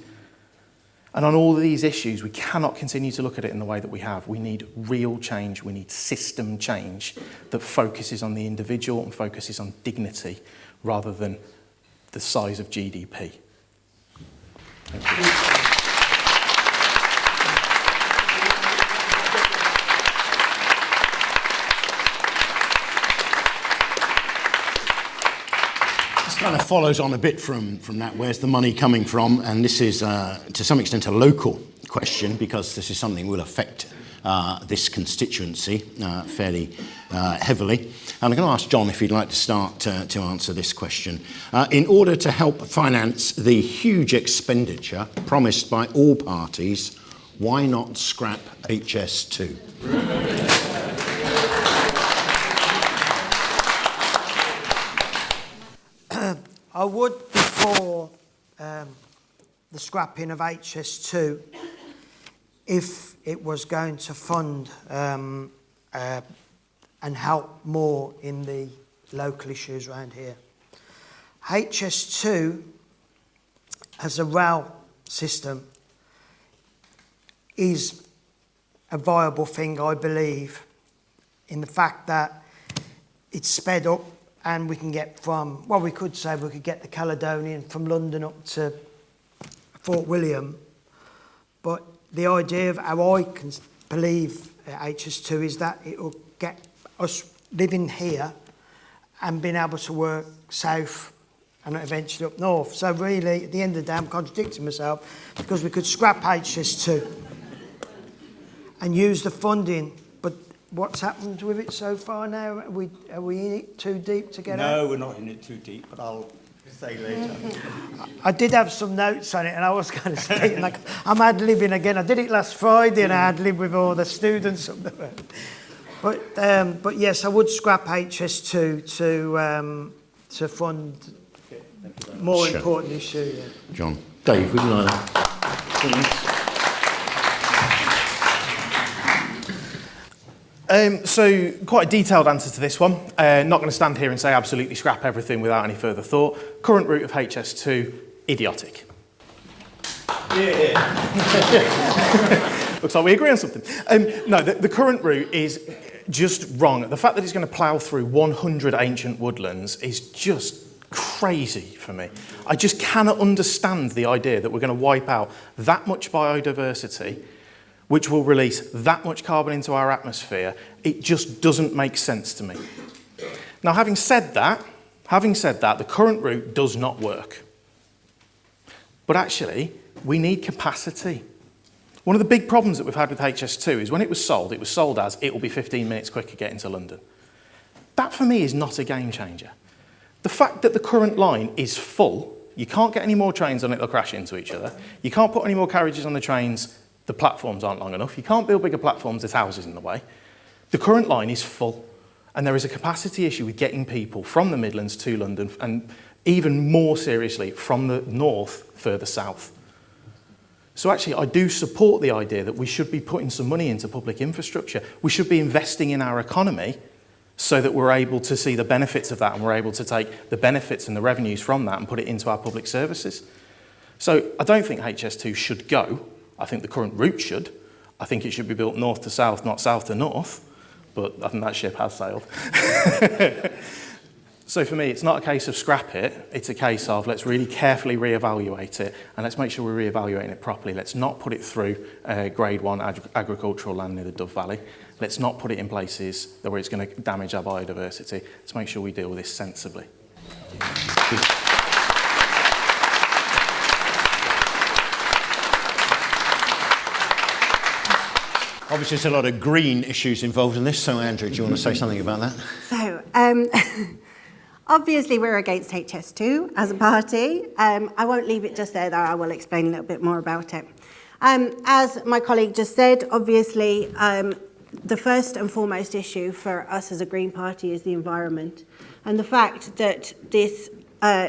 And on all of these issues, we cannot continue to look at it in the way that we have. We need real change. We need system change that focuses on the individual and focuses on dignity rather than the size of GDP. Thank you. Kind of follows on a bit from that. Where's the money coming from? And this is to some extent a local question, because this is something that will affect this constituency fairly heavily. And I'm going to ask John if he'd like to start to answer this question. In order to help finance the huge expenditure promised by all parties, why not scrap HS2? I would, before the scrapping of HS2, if it was going to fund and help more in the local issues around here. HS2 as a rail system is a viable thing, I believe, in the fact that it's sped up. And we can get from, well, we could say we could get the Caledonian from London up to Fort William. But the idea of how I can believe HS2 is that it will get us living here and being able to work south and eventually up north. So really, at the end of the day, I'm contradicting myself, because we could scrap HS2 and use the funding. What's happened with it so far now? Are we in it too deep to get out? No, we're not in it too deep, but I'll say later. I did have some notes on it, and I was kind of saying, like, I'm ad-libbing again. I did it last Friday, and I ad-libbed with all the students. But yes, I would scrap HS2 to fund more important issues. Yeah. John. Dave, would you like that? So quite a detailed answer to this one. Not going to stand here and say absolutely scrap everything without any further thought. Current route of HS2, idiotic. Yeah. Looks like we agree on something. No, the current route is just wrong. The fact that it's going to plough through 100 ancient woodlands is just crazy for me. I just cannot understand the idea that we're going to wipe out that much biodiversity, which will release that much carbon into our atmosphere. It just doesn't make sense to me. Now, having said that, the current route does not work. But actually, we need capacity. One of the big problems that we've had with HS2 is when it was sold as it will be 15 minutes quicker getting to London. That, for me, is not a game changer. The fact that the current line is full, you can't get any more trains on it, they'll crash into each other. You can't put any more carriages on the trains, the platforms aren't long enough. You can't build bigger platforms, there's houses in the way. The current line is full, and there is a capacity issue with getting people from the Midlands to London, and even more seriously, from the north further south. So actually, I do support the idea that we should be putting some money into public infrastructure. We should be investing in our economy so that we're able to see the benefits of that, and we're able to take the benefits and the revenues from that and put it into our public services. So I don't think HS2 should go. I think the current route should. I think it should be built north to south, not south to north, but I think that ship has sailed. So for me, it's not a case of scrap it, it's a case of let's really carefully reevaluate it, and let's make sure we're reevaluating it properly. Let's not put it through grade 1 agricultural land near the Dove Valley. Let's not put it in places where it's going to damage our biodiversity. Let's make sure we deal with this sensibly. Obviously, there's a lot of green issues involved in this. So, Andrea, do you want to say something about that? So, obviously, we're against HS2 as a party. I won't leave it just there, though. I will explain a little bit more about it. As my colleague just said, obviously, the first and foremost issue for us as a Green Party is the environment. And the fact that this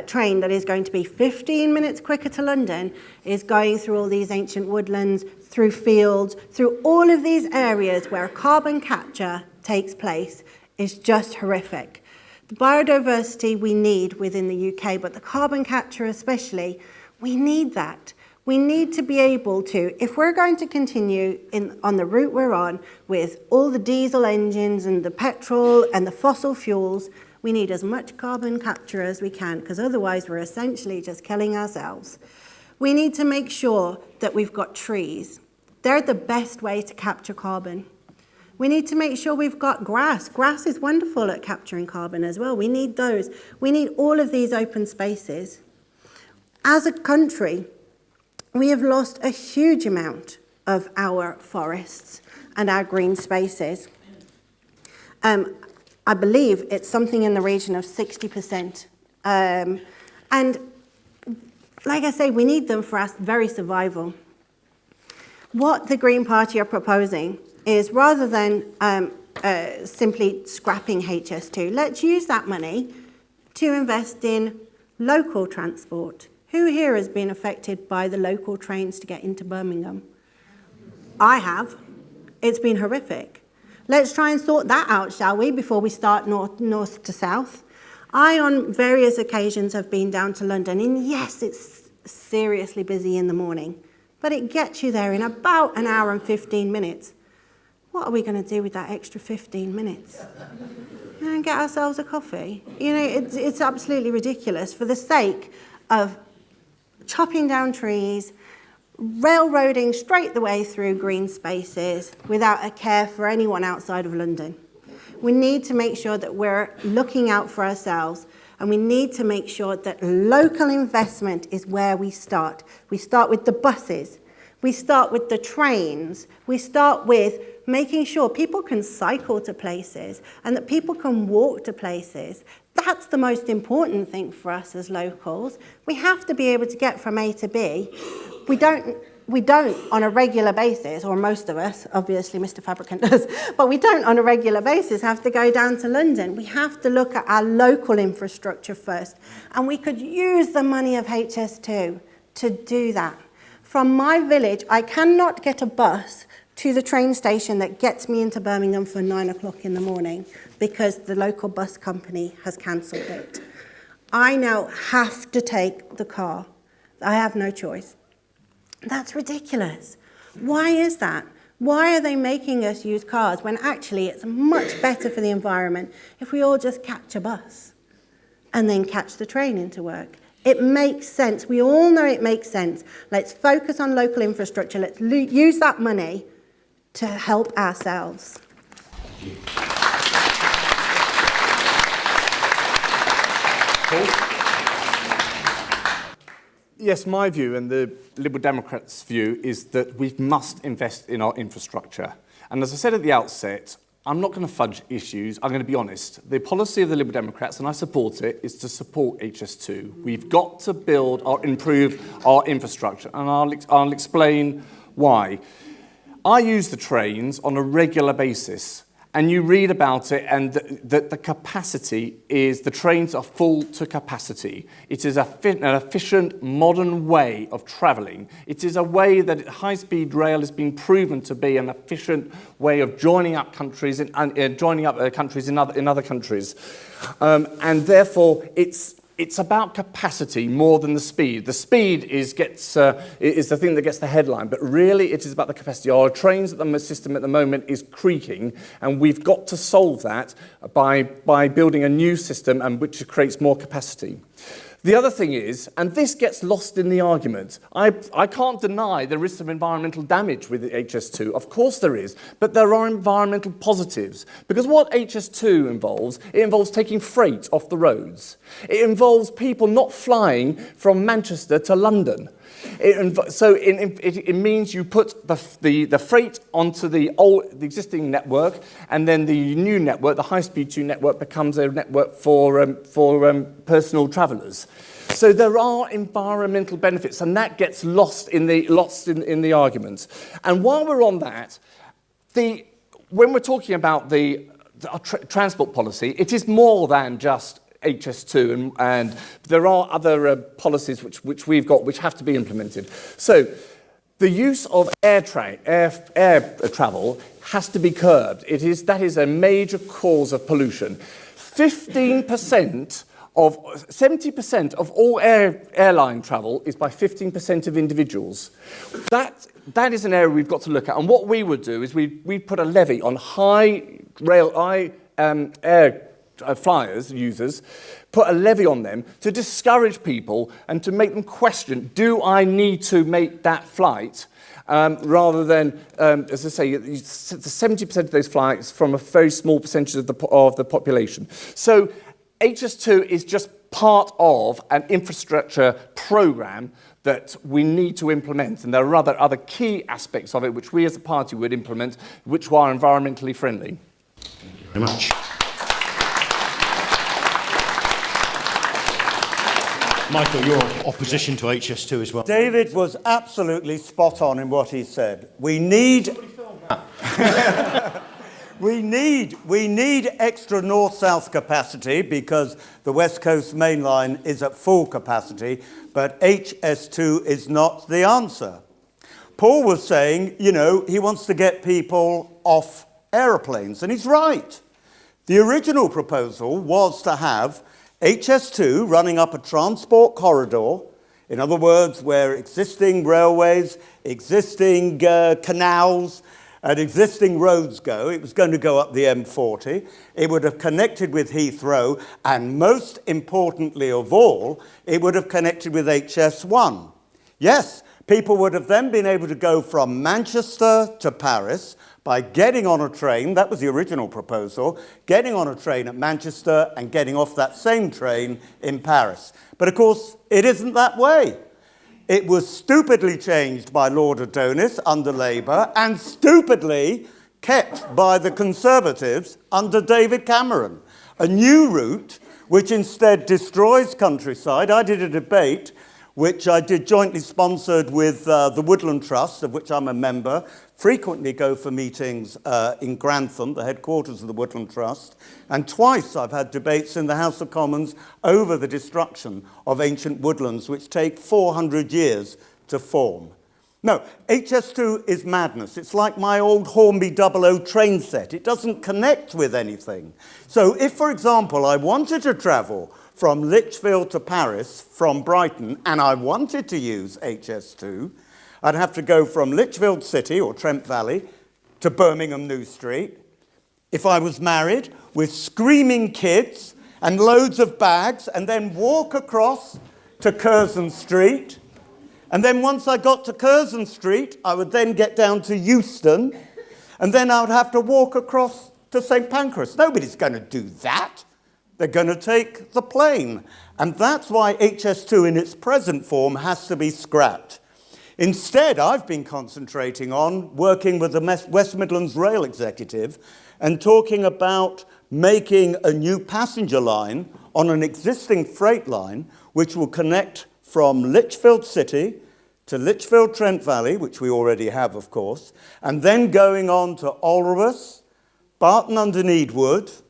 train that is going to be 15 minutes quicker to London is going through all these ancient woodlands, through fields, through all of these areas where carbon capture takes place is just horrific. The biodiversity we need within the UK, but the carbon capture especially, we need that. We need to be able to, if we're going to continue on the route we're on with all the diesel engines and the petrol and the fossil fuels, we need as much carbon capture as we can, because otherwise we're essentially just killing ourselves. We need to make sure that we've got trees. They're the best way to capture carbon. We need to make sure we've got grass. Grass is wonderful at capturing carbon as well. We need those. We need all of these open spaces. As a country, we have lost a huge amount of our forests and our green spaces. I believe it's something in the region of 60%. And like I say, we need them for our very survival. What the Green Party are proposing is, rather than simply scrapping HS2, let's use that money to invest in local transport. Who here has been affected by the local trains to get into Birmingham? I have. It's been horrific. Let's try and sort that out, shall we, before we start north to south. I, on various occasions, have been down to London, and yes, it's seriously busy in the morning, but it gets you there in about an hour and 15 minutes. What are we going to do with that extra 15 minutes? And get ourselves a coffee? You know, it's absolutely ridiculous for the sake of chopping down trees, railroading straight the way through green spaces without a care for anyone outside of London. We need to make sure that we're looking out for ourselves, and we need to make sure that local investment is where we start. We start with the buses. We start with the trains. We start with making sure people can cycle to places and that people can walk to places. That's the most important thing for us as locals. We have to be able to get from A to B. We don't on a regular basis, or most of us, obviously Mr. Fabricant does, but we don't on a regular basis have to go down to London. We have to look at our local infrastructure first, and we could use the money of HS2 to do that. From my village, I cannot get a bus to the train station that gets me into Birmingham for 9 o'clock in the morning because the local bus company has cancelled it. I now have to take the car. I have no choice. That's ridiculous. Why is that? Why are they making us use cars when actually it's much better for the environment if we all just catch a bus and then catch the train into work? It makes sense. We all know it makes sense. Let's focus on local infrastructure. Let's use that money to help ourselves. Paul? Yes, my view and the Liberal Democrats' view is that we must invest in our infrastructure. And as I said at the outset, I'm not going to fudge issues. I'm going to be honest. The policy of the Liberal Democrats, and I support it, is to support HS2. We've got to build or improve our infrastructure, and I'll explain why. I use the trains on a regular basis, and you read about it, and the capacity is, the trains are full to capacity. It is an efficient, modern way of travelling. It is a way that high-speed rail has been proven to be an efficient way of joining up countries in other countries, and therefore it's about capacity more than the speed. The speed is the thing that gets the headline, but really it is about the capacity. Our trains system at the moment is creaking, and we've got to solve that by building a new system and which creates more capacity. The other thing is, and this gets lost in the argument, I can't deny there is some environmental damage with HS2. Of course there is, but there are environmental positives. Because what HS2 involves, it involves taking freight off the roads. It involves people not flying from Manchester to London. It means you put the freight onto the existing network, and then the new network, the high-speed 2 network, becomes a network for personal travellers. So there are environmental benefits, and that gets lost in the argument. And while we're on that, when we're talking about the transport policy, it is more than just HS2, and there are other policies which we've got which have to be implemented. So the use of air travel has to be curbed. That is a major cause of pollution. 15% of 70% of all airline travel is by 15% of individuals. That is an area we've got to look at. And what we would do is we put a levy on air flyers, users, put a levy on them to discourage people and to make them question, do I need to make that flight? Rather than, as I say, 70% of those flights from a very small percentage of the population. So HS2 is just part of an infrastructure program that we need to implement, and there are other key aspects of it which we as a party would implement, which are environmentally friendly. Thank you very much. Michael, your opposition to HS2 as well. David was absolutely spot on in what he said. We need extra north-south capacity because the West Coast Main Line is at full capacity, but HS2 is not the answer. Paul was saying, you know, he wants to get people off aeroplanes, and he's right. The original proposal was to have HS2 running up a transport corridor, in other words, where existing railways, existing canals, and existing roads go. It was going to go up the M40. It would have connected with Heathrow, and most importantly of all, it would have connected with HS1. Yes, people would have then been able to go from Manchester to Paris by getting on a train, that was the original proposal, getting on a train at Manchester and getting off that same train in Paris. But of course, it isn't that way. It was stupidly changed by Lord Adonis under Labour and stupidly kept by the Conservatives under David Cameron. A new route which instead destroys countryside. I did a debate which I did jointly sponsored with the Woodland Trust, of which I'm a member, frequently go for meetings in Grantham, the headquarters of the Woodland Trust, and twice I've had debates in the House of Commons over the destruction of ancient woodlands, which take 400 years to form. No, HS2 is madness. It's like my old Hornby 00 train set. It doesn't connect with anything. So if, for example, I wanted to travel from Lichfield to Paris from Brighton, and I wanted to use HS2, I'd have to go from Lichfield City, or Trent Valley, to Birmingham New Street. If I was married, with screaming kids and loads of bags, and then walk across to Curzon Street. And then once I got to Curzon Street, I would then get down to Euston, and then I would have to walk across to St Pancras. Nobody's going to do that. They're going to take the plane. And that's why HS2 in its present form has to be scrapped. Instead, I've been concentrating on working with the West Midlands Rail Executive and talking about making a new passenger line on an existing freight line which will connect from Lichfield City to Lichfield Trent Valley, which we already have, of course, and then going on to Alderus, Barton-under-Needwood,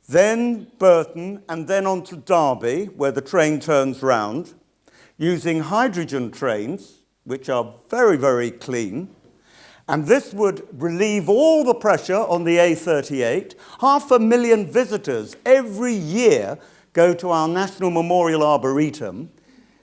then Burton, and then on to Derby, where the train turns round, using hydrogen trains, which are very, very clean. And this would relieve all the pressure on the A38. 500,000 visitors every year go to our National Memorial Arboretum,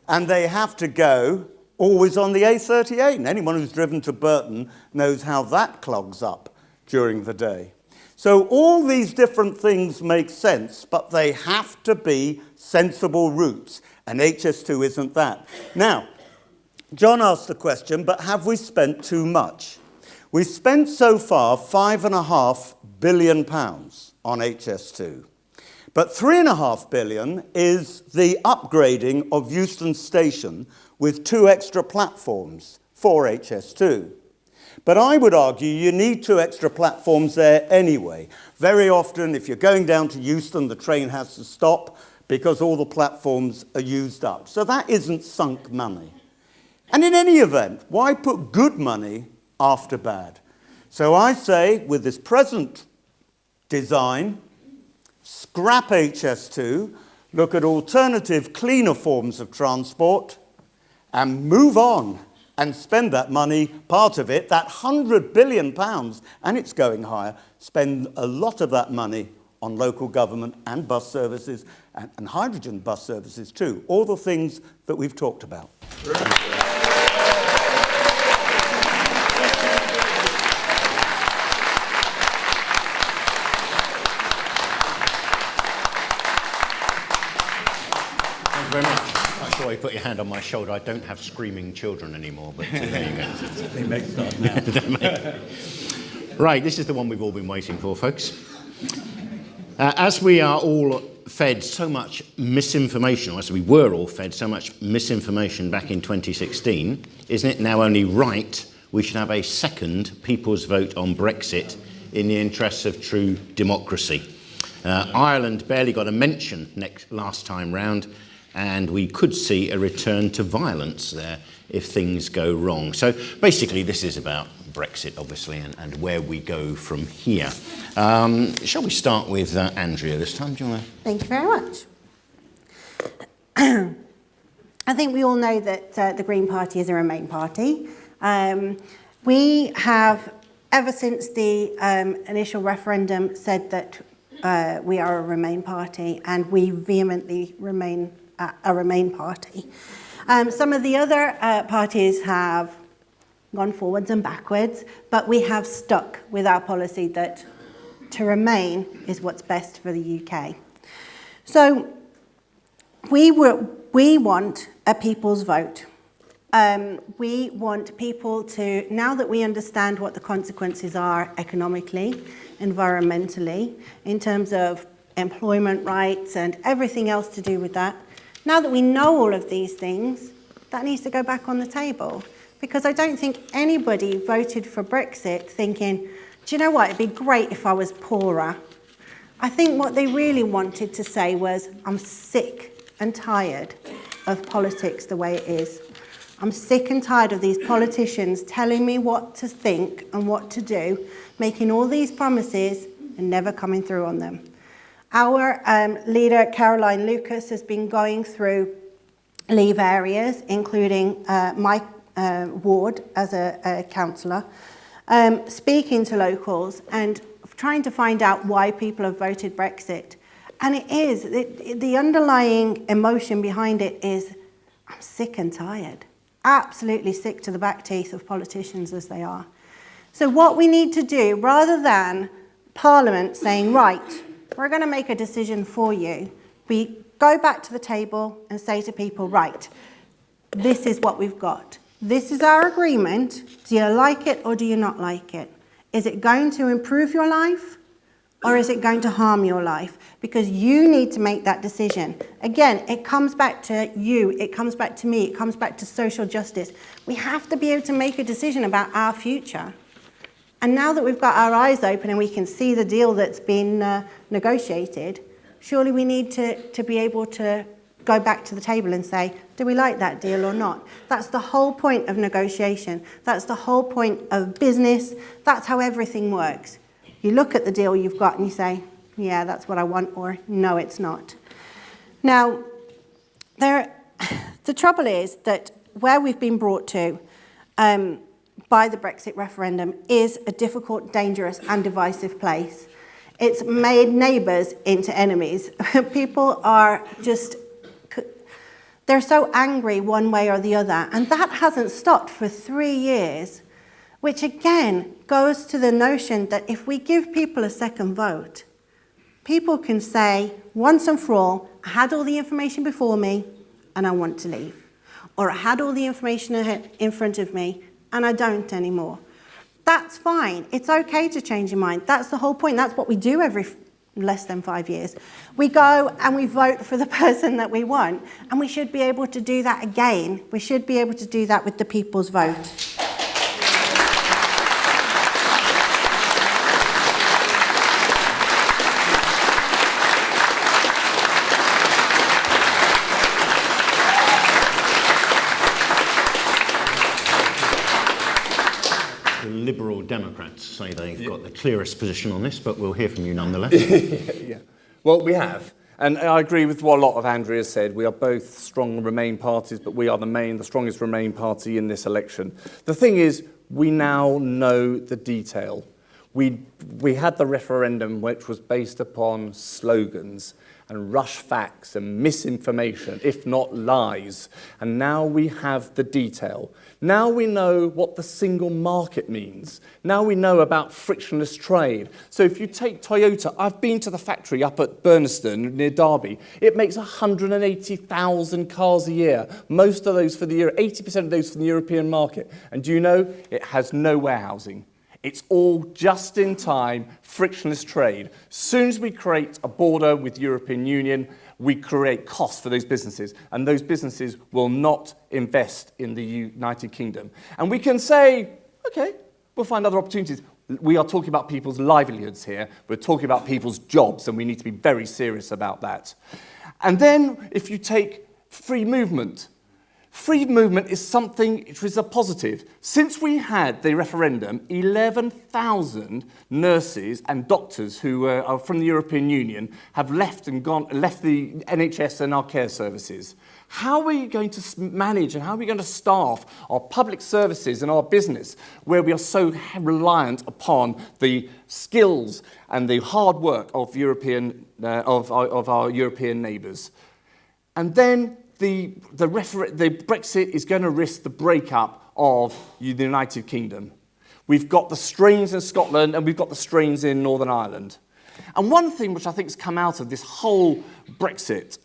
and they have to go always on the A38. And anyone who's driven to Burton knows how that clogs up during the day. So all these different things make sense, but they have to be sensible routes, and HS2 isn't that. Now, John asked the question, but have we spent too much? We've spent so far £5.5 billion on HS2, but £3.5 billion is the upgrading of Euston Station with 2 extra platforms for HS2. But I would argue you need 2 extra platforms there anyway. Very often, if you're going down to Euston, the train has to stop because all the platforms are used up. So that isn't sunk money. And in any event, why put good money after bad? So I say, with this present design, scrap HS2, look at alternative, cleaner forms of transport, and move on and spend that money, part of it, that £100 billion, and it's going higher, spend a lot of that money on local government and bus services and hydrogen bus services too. All the things that we've talked about. Very much. I'm sure you put your hand on my shoulder. I don't have screaming children anymore, but there you go. They make start now. Right, this is the one we've all been waiting for, folks. As we are all fed so much misinformation, or as we were all fed so much misinformation back in 2016, isn't it now only right we should have a second people's vote on Brexit in the interests of true democracy? Ireland barely got a mention last time round, and we could see a return to violence there if things go wrong. So basically this is about Brexit, obviously, and where we go from here. Shall we start with Andrea this time? Do you want to? Thank you very much. I think we all know that the Green Party is a Remain party. We have, ever since the initial referendum, said that we are a Remain party, and we vehemently remain a Remain party. Some of the other parties have gone forwards and backwards, but we have stuck with our policy that to remain is what's best for the UK. So we want a people's vote. We want people to, now that we understand what the consequences are economically, environmentally, in terms of employment rights and everything else to do with that, now that we know all of these things, that needs to go back on the table. Because I don't think anybody voted for Brexit thinking, do you know what, it'd be great if I was poorer. I think what they really wanted to say was, I'm sick and tired of politics the way it is. I'm sick and tired of these politicians telling me what to think and what to do, making all these promises and never coming through on them. Our leader, Caroline Lucas, has been going through leave areas, including my ward as a councillor, speaking to locals and trying to find out why people have voted Brexit. And it is, the underlying emotion behind it is, I'm sick and tired. Absolutely sick to the back teeth of politicians as they are. So what we need to do, rather than Parliament saying, right, we're going to make a decision for you, we go back to the table and say to people, right, this is what we've got. This is our agreement. Do you like it or do you not like it? Is it going to improve your life or is it going to harm your life? Because you need to make that decision. Again, it comes back to you, it comes back to me, it comes back to social justice. We have to be able to make a decision about our future. And now that we've got our eyes open and we can see the deal that's been negotiated, surely we need to be able to go back to the table and say, do we like that deal or not? That's the whole point of negotiation. That's the whole point of business. That's how everything works. You look at the deal you've got and you say, yeah, that's what I want, or no, it's not. Now, the trouble is that where we've been brought to by the Brexit referendum is a difficult, dangerous and divisive place. It's made neighbours into enemies. People are just, they're so angry one way or the other, and that hasn't stopped for 3 years, which again goes to the notion that if we give people a second vote, people can say once and for all, I had all the information before me and I want to leave. Or I had all the information in front of me and I don't anymore. That's fine. It's okay to change your mind. That's the whole point. That's what we do every less than 5 years. We go and we vote for the person that we want, and we should be able to do that again. We should be able to do that with the people's vote. Liberal Democrats say they've got the clearest position on this, but we'll hear from you nonetheless. Yeah. Well, we have. And I agree with what a lot of Andrea said. We are both strong Remain parties, but we are the strongest Remain party in this election. The thing is, we now know the detail. we had the referendum which was based upon slogans and rush facts and misinformation, if not lies. And now we have the detail. Now we know what the single market means. Now we know about frictionless trade. So if you take Toyota, I've been to the factory up at Burniston near Derby. It makes 180,000 cars a year. Most of those for the year, 80% of those for the European market. And do you know, it has no warehousing. It's all just in time, frictionless trade. As soon as we create a border with the European Union, we create costs for those businesses, and those businesses will not invest in the United Kingdom. And we can say, okay, we'll find other opportunities. We are talking about people's livelihoods here. We're talking about people's jobs, and we need to be very serious about that. And then, if you take free movement is something which is a positive. Since we had the referendum, 11,000 nurses and doctors who are from the European Union have left the NHS and our care services. How are we going to manage and how are we going to staff our public services and our business where we are so reliant upon the skills and the hard work of our European neighbours? And then the Brexit is going to risk the breakup of the United Kingdom. We've got the strains in Scotland and we've got the strains in Northern Ireland. And one thing which I think has come out of this whole Brexit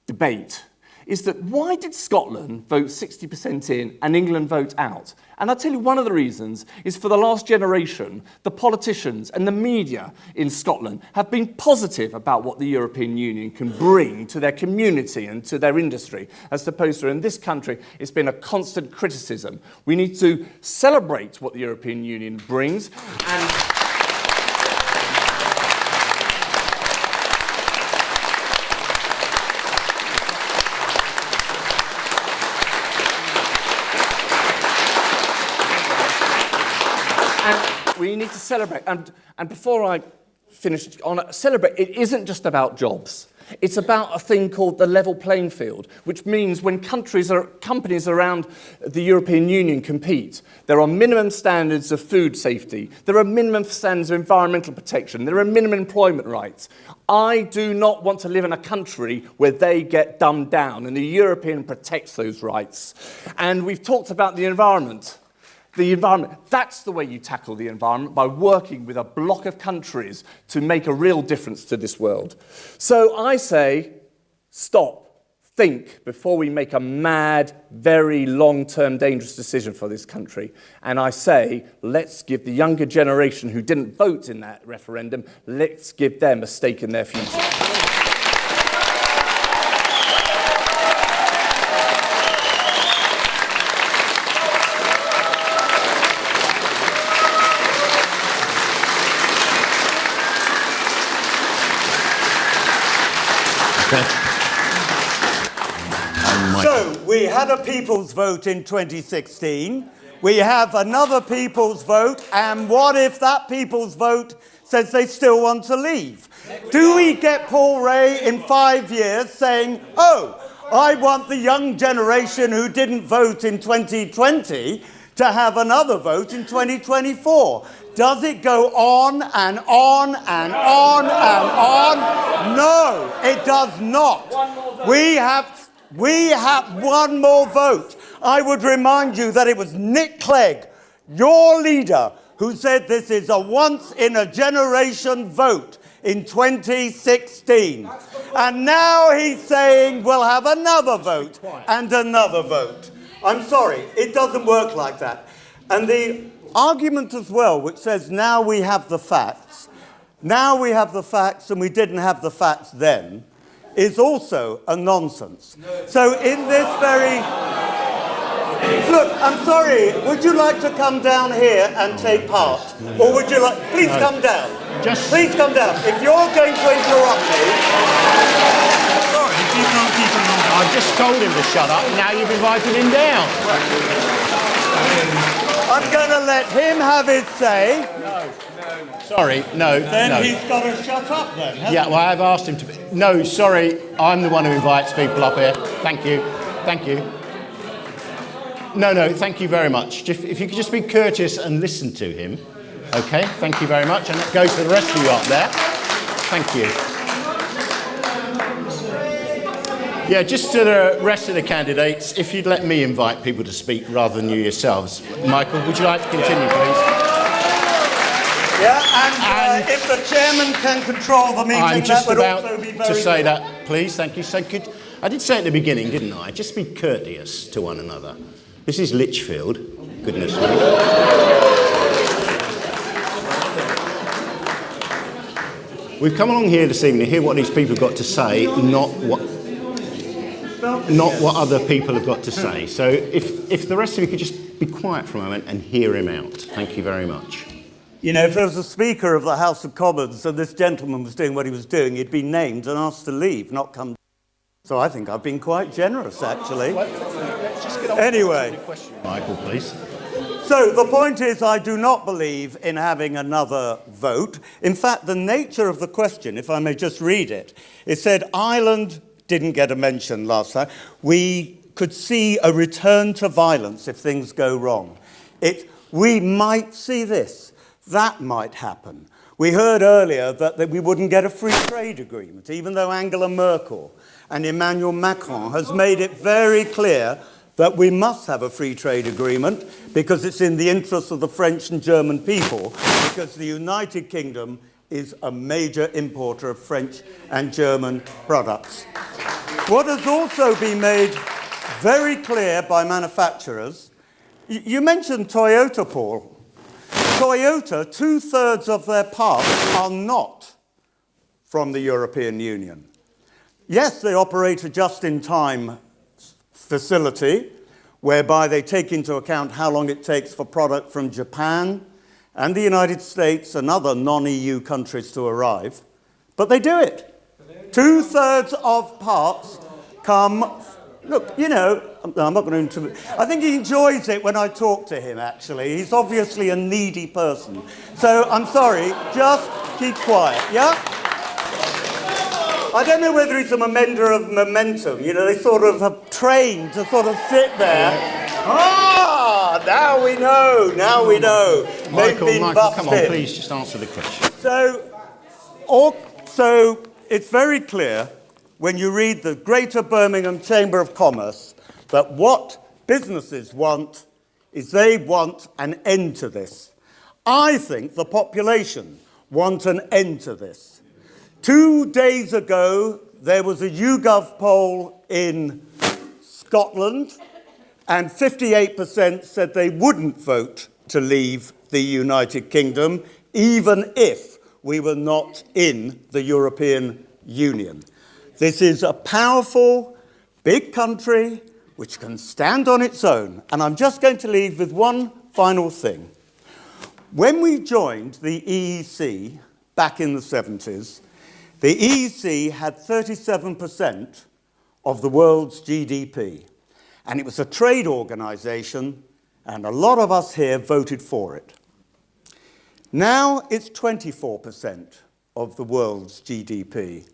debate is that why did Scotland vote 60% in and England vote out? And I'll tell you one of the reasons is for the last generation, the politicians and the media in Scotland have been positive about what the European Union can bring to their community and to their industry, as opposed to in this country, it's been a constant criticism. We need to celebrate what the European Union brings and we need to celebrate. And before I finish on celebrate, it isn't just about jobs. It's about a thing called the level playing field, which means when companies around the European Union compete, there are minimum standards of food safety, there are minimum standards of environmental protection, there are minimum employment rights. I do not want to live in a country where they get dumbed down, and the European protects those rights. And we've talked about the environment. The environment, that's the way you tackle the environment, by working with a block of countries to make a real difference to this world. So I say, stop, think, before we make a mad, very long-term, dangerous decision for this country. And I say, let's give the younger generation who didn't vote in that referendum, let's give them a stake in their future. So, we had a people's vote in 2016. We have another people's vote, and what if that people's vote says they still want to leave? Do we get Paul Ray in 5 years saying, oh, I want the young generation who didn't vote in 2020 to have another vote in 2024? Does it go on and on and on and on? No, it does not. We have one more vote. I would remind you that it was Nick Clegg, your leader, who said this is a once-in-a-generation vote in 2016. And now he's saying we'll have another vote and another vote. I'm sorry, it doesn't work like that. And the argument as well, which says now we have the facts, and we didn't have the facts then, is also a nonsense. So in this very... Look, I'm sorry, would you like to come down here and take part? Or would you like... Please come down. Please come down. If you're going to interrupt me... Sorry, you can't keep him on. I've just told him to shut up, now you've invited him down. I'm going to let him have his say. Sorry, no. Then he's got to shut up then, hasn't he? Well, I've asked him to... No, sorry, I'm the one who invites people up here. Thank you. No, thank you very much. If you could just be courteous and listen to him, Okay, thank you very much. And that goes to the rest of you up there. Thank you. Yeah, just to the rest of the candidates, if you'd let me invite people to speak rather than you yourselves. Michael, would you like to continue, please? Yeah, and if the chairman can control the meeting, I'm just that would about also be very to say good. that, please. Thank you. So I did say at the beginning, didn't I? Just be courteous to one another. This is Lichfield. Goodness me. We've come along here this evening to hear what these people have got to say, not what other people have got to say. So if the rest of you could just be quiet for a moment and hear him out. Thank you very much. You know, if there was a Speaker of the House of Commons and this gentleman was doing what he was doing, he'd be named and asked to leave, not come. So I think I've been quite generous, actually. Let's just get on Anyway. with the question, Michael, please. So the point is, I do not believe in having another vote. In fact, the nature of the question, if I may just read it, it said Ireland didn't get a mention last time. We could see a return to violence if things go wrong. We might see this. That might happen. We heard earlier that we wouldn't get a free trade agreement, even though Angela Merkel and Emmanuel Macron has made it very clear that we must have a free trade agreement because it's in the interest of the French and German people, because the United Kingdom is a major importer of French and German products. What has also been made very clear by manufacturers, you mentioned Toyota, Paul. Toyota, 2/3 of their parts are not from the European Union. Yes, they operate a just-in-time facility whereby they take into account how long it takes for product from Japan and the United States and other non-EU countries to arrive, but they do it. 2/3 of parts come. Look, you know, I'm not going to. I think he enjoys it when I talk to him, actually. He's obviously a needy person. So I'm sorry, just keep quiet, yeah? I don't know whether he's a mender of momentum. You know, they sort of have trained to sort of sit there. Ah, now we know, now we know. Michael, come on, busted. please, just answer the question. So it's very clear when you read the Greater Birmingham Chamber of Commerce that what businesses want is they want an end to this. I think the population want an end to this. 2 days ago, there was a YouGov poll in Scotland, and 58% said they wouldn't vote to leave the United Kingdom, even if we were not in the European Union. This is a powerful, big country which can stand on its own. And I'm just going to leave with one final thing. When we joined the EEC back in the 70s, the EEC had 37% of the world's GDP. And it was a trade organization, and a lot of us here voted for it. Now it's 24% of the world's GDP.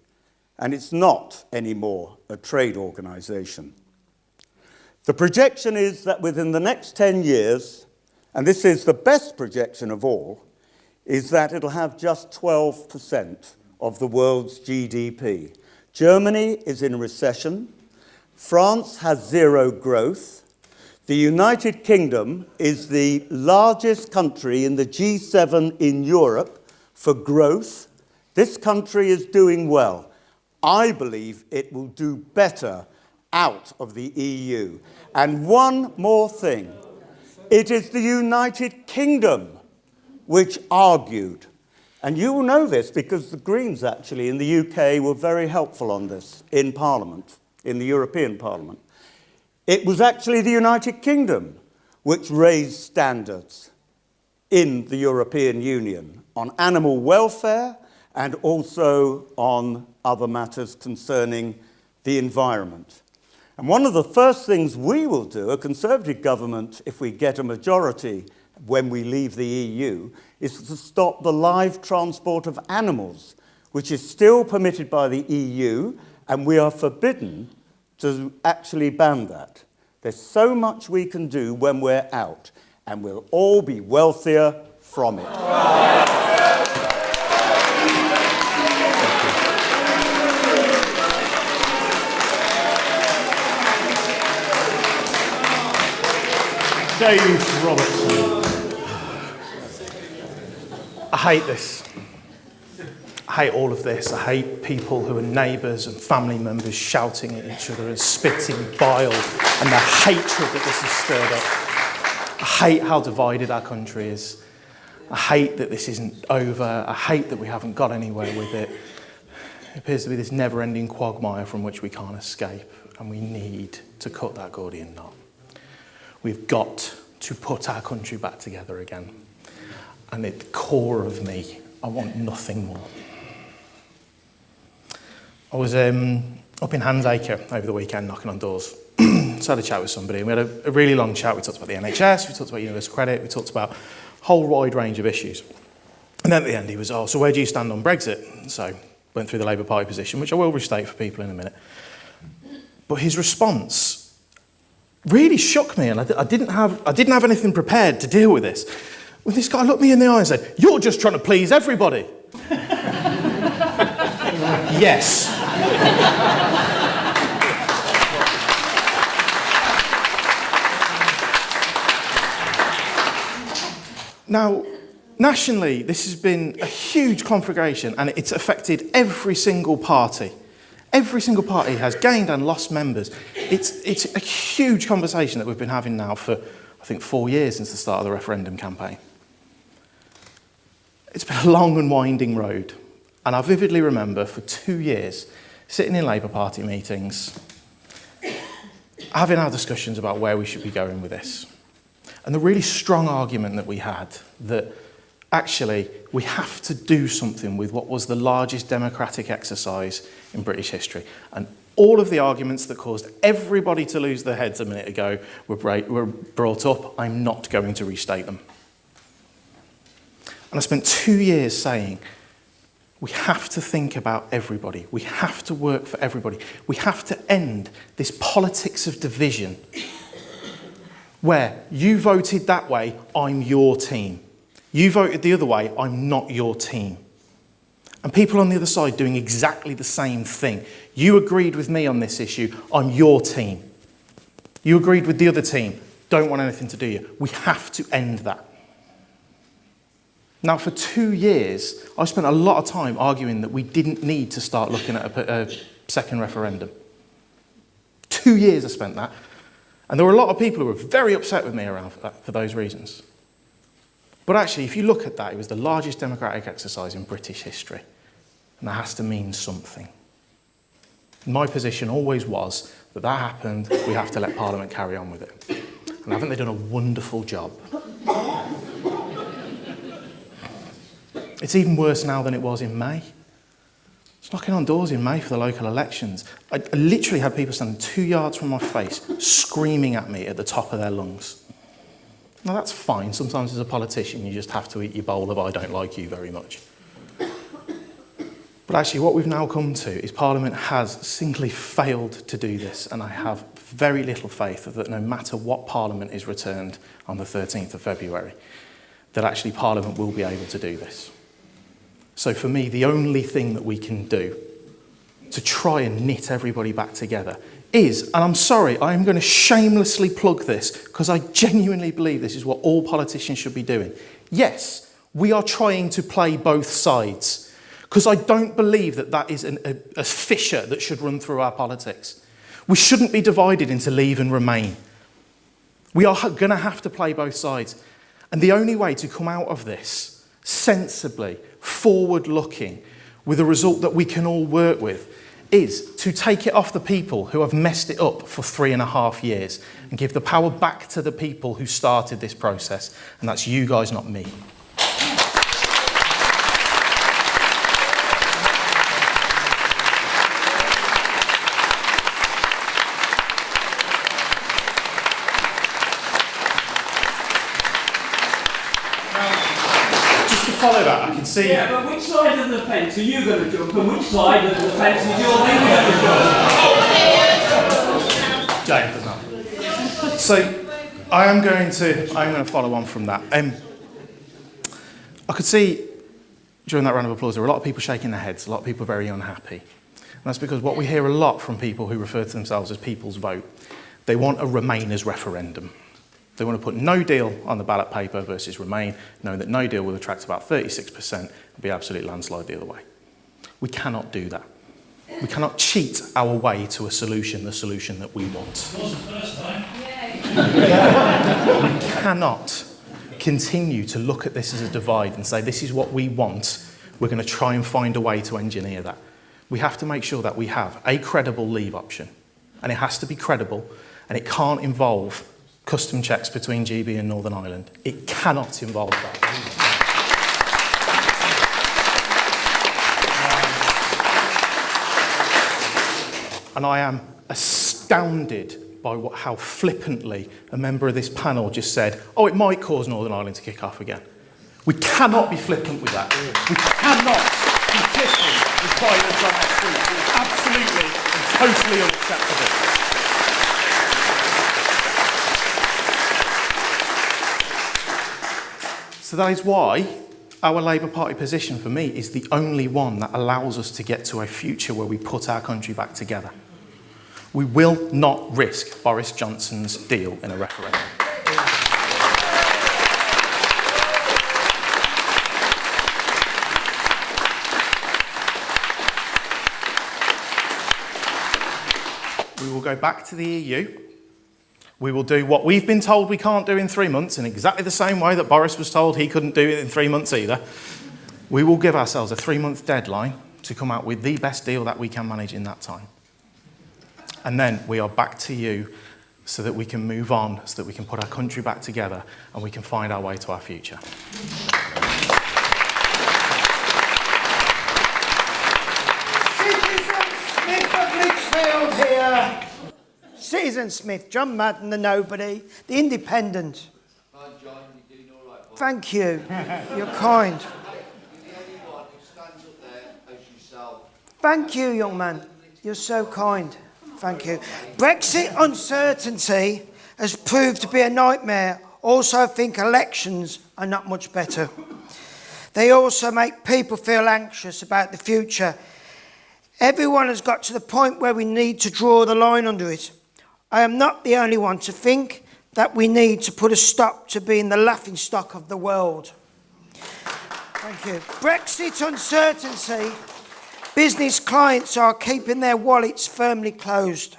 And it's not anymore a trade organization. The projection is that within the next 10 years, and this is the best projection of all, is that it'll have just 12% of the world's GDP. Germany is in recession. France has zero growth. The United Kingdom is the largest country in the G7 in Europe for growth. This country is doing well. I believe it will do better out of the EU. And one more thing. It is the United Kingdom which argued, and you will know this because the Greens actually in the UK were very helpful on this in Parliament, in the European Parliament. It was actually the United Kingdom which raised standards in the European Union on animal welfare and also on other matters concerning the environment. And one of the first things we will do, a Conservative government, if we get a majority when we leave the EU, is to stop the live transport of animals, which is still permitted by the EU, and we are forbidden to actually ban that. There's so much we can do when we're out, and we'll all be wealthier from it. Dave Robertson. I hate this. I hate all of this. I hate people who are neighbours and family members shouting at each other and spitting bile and the hatred that this has stirred up. I hate how divided our country is. I hate that this isn't over. I hate that we haven't got anywhere with it. It appears to be this never-ending quagmire from which we can't escape, and we need to cut that Gordian knot. We've got to put our country back together again. And at the core of me, I want nothing more. I was up in Handsacre over the weekend knocking on doors. So I had a chat with somebody, and we had a really long chat. We talked about the NHS, we talked about universal credit, we talked about a whole wide range of issues. And then at the end he was, oh, so where do you stand on Brexit? So went through the Labour Party position, which I will restate for people in a minute. But his response really shook me, and I didn't have anything prepared to deal with this. When this guy looked me in the eye and said, "You're just trying to please everybody." Yes. Now, nationally, this has been a huge conflagration, and it's affected every single party. Every single party has gained and lost members. It's a huge conversation that we've been having now for, I think, 4 years since the start of the referendum campaign. It's been a long and winding road, and I vividly remember for 2 years sitting in Labour Party meetings, having our discussions about where we should be going with this. And the really strong argument that we had that actually we have to do something with what was the largest democratic exercise in British history. And all of the arguments that caused everybody to lose their heads a minute ago were brought up. I'm not going to restate them. And I spent 2 years saying, we have to think about everybody. We have to work for everybody. We have to end this politics of division where you voted that way, I'm your team. You voted the other way, I'm not your team. And people on the other side doing exactly the same thing. You agreed with me on this issue, I'm your team. You agreed with the other team, don't want anything to do with you. We have to end that. Now, for 2 years, I spent a lot of time arguing that we didn't need to start looking at a second referendum. 2 years I spent that. And there were a lot of people who were very upset with me around for those reasons. But actually, if you look at that, it was the largest democratic exercise in British history. And that has to mean something. My position always was that that happened, we have to let Parliament carry on with it. And haven't they done a wonderful job? It's even worse now than it was in May. I was knocking on doors in May for the local elections. I literally had people standing 2 yards from my face, screaming at me at the top of their lungs. Now that's fine, sometimes as a politician you just have to eat your bowl of I don't like you very much. But actually what we've now come to is Parliament has simply failed to do this, and I have very little faith that no matter what Parliament is returned on the 13th of February, that actually Parliament will be able to do this. So for me, the only thing that we can do to try and knit everybody back together is, and I'm sorry, I'm going to shamelessly plug this because I genuinely believe this is what all politicians should be doing. Yes, we are trying to play both sides because I don't believe that that is a fissure that should run through our politics. We shouldn't be divided into Leave and Remain. We are going to have to play both sides. And the only way to come out of this sensibly, forward-looking, with a result that we can all work with, is to take it off the people who have messed it up for 3.5 years and give the power back to the people who started this process. And that's you guys, not me. Follow that, I can see. Yeah, but which side of the fence are you going to jump, and which side of the fence is your leader going to jump? James does not. So, I'm going to follow on from that. I could see during that round of applause there were a lot of people shaking their heads, a lot of people very unhappy. And that's because what we hear a lot from people who refer to themselves as people's vote, they want a Remainers referendum. They want to put no deal on the ballot paper versus Remain, knowing that no deal will attract about 36% and be absolute landslide the other way. We cannot do that. We cannot cheat our way to a solution, the solution that we want. Wasn't the first time. We cannot continue to look at this as a divide and say, this is what we want. We're going to try and find a way to engineer that. We have to make sure that we have a credible leave option. And it has to be credible, and it can't involve custom checks between GB and Northern Ireland. It cannot involve that. And I am astounded by how flippantly a member of this panel just said, oh, it might cause Northern Ireland to kick off again. We cannot be flippant with that. We cannot be flippant with violence on our streets. It's absolutely and totally unacceptable. So that is why our Labour Party position for me is the only one that allows us to get to a future where we put our country back together. We will not risk Boris Johnson's deal in a referendum. We will go back to the EU. We will do what we've been told we can't do in 3 months in exactly the same way that Boris was told he couldn't do it in 3 months either. We will give ourselves a 3-month deadline to come out with the best deal that we can manage in that time. And then we are back to you so that we can move on, so that we can put our country back together and we can find our way to our future. Citizen Smith of Lichfield here. Citizen Smith, John Madden, the nobody, the independent. Hi John, you're doing all right, boy. Thank you. You're kind. You're the only one who stands up there as yourself. Thank you, young man. You're so kind. Thank you. Brexit uncertainty has proved to be a nightmare. Also, I think elections are not much better. They also make people feel anxious about the future. Everyone has got to the point where we need to draw the line under it. I am not the only one to think that we need to put a stop to being the laughingstock of the world. Thank you. Brexit uncertainty. Business clients are keeping their wallets firmly closed.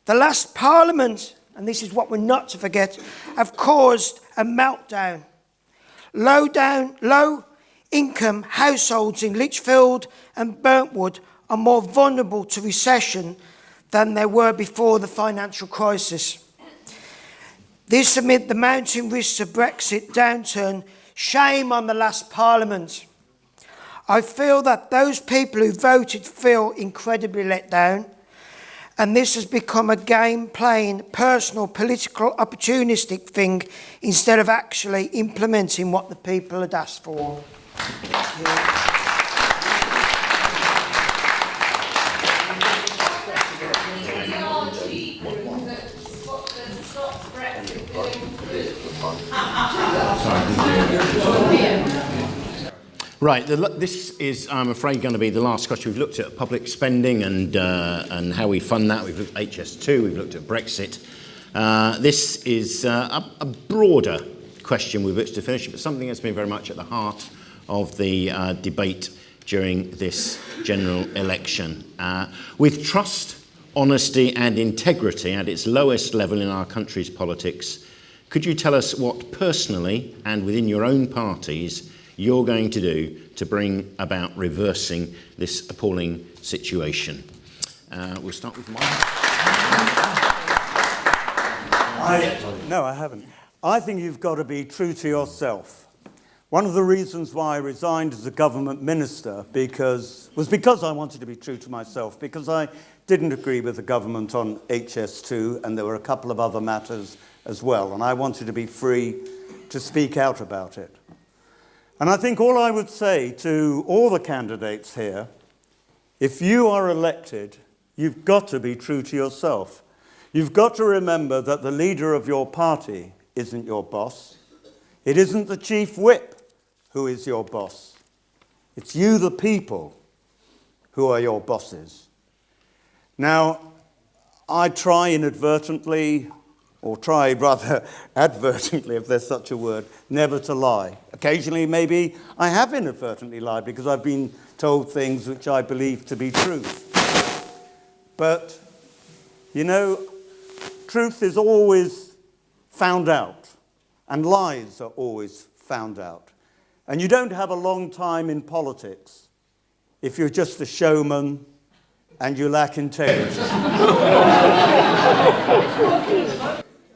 The last Parliament, and this is what we're not to forget, have caused a meltdown. Low-income households in Lichfield and Burntwood are more vulnerable to recession than they were before the financial crisis. This amid the mounting risks of Brexit downturn. Shame on the last Parliament. I feel that those people who voted feel incredibly let down, and this has become a game-playing, personal, political, opportunistic thing instead of actually implementing what the people had asked for. Thank you. Right, this is, I'm afraid, going to be the last question. We've looked at public spending and how we fund that. We've looked at HS2, we've looked at Brexit. This is a broader question with which to finish, but something that's been very much at the heart of the debate during this general election. With trust, honesty and integrity at its lowest level in our country's politics, could you tell us what personally and within your own parties you're going to do to bring about reversing this appalling situation? We'll start with Mike. No, I haven't. I think you've got to be true to yourself. One of the reasons why I resigned as a government minister was because I wanted to be true to myself, because I didn't agree with the government on HS2, and there were a couple of other matters as well, and I wanted to be free to speak out about it. And I think all I would say to all the candidates here, if you are elected, you've got to be true to yourself. You've got to remember that the leader of your party isn't your boss. It isn't the chief whip who is your boss. It's you, the people, who are your bosses. Now, I try inadvertently, or try rather advertently, if there's such a word, never to lie. Occasionally, maybe I have inadvertently lied because I've been told things which I believe to be truth. But, you know, truth is always found out, and lies are always found out. And you don't have a long time in politics if you're just a showman and you lack integrity.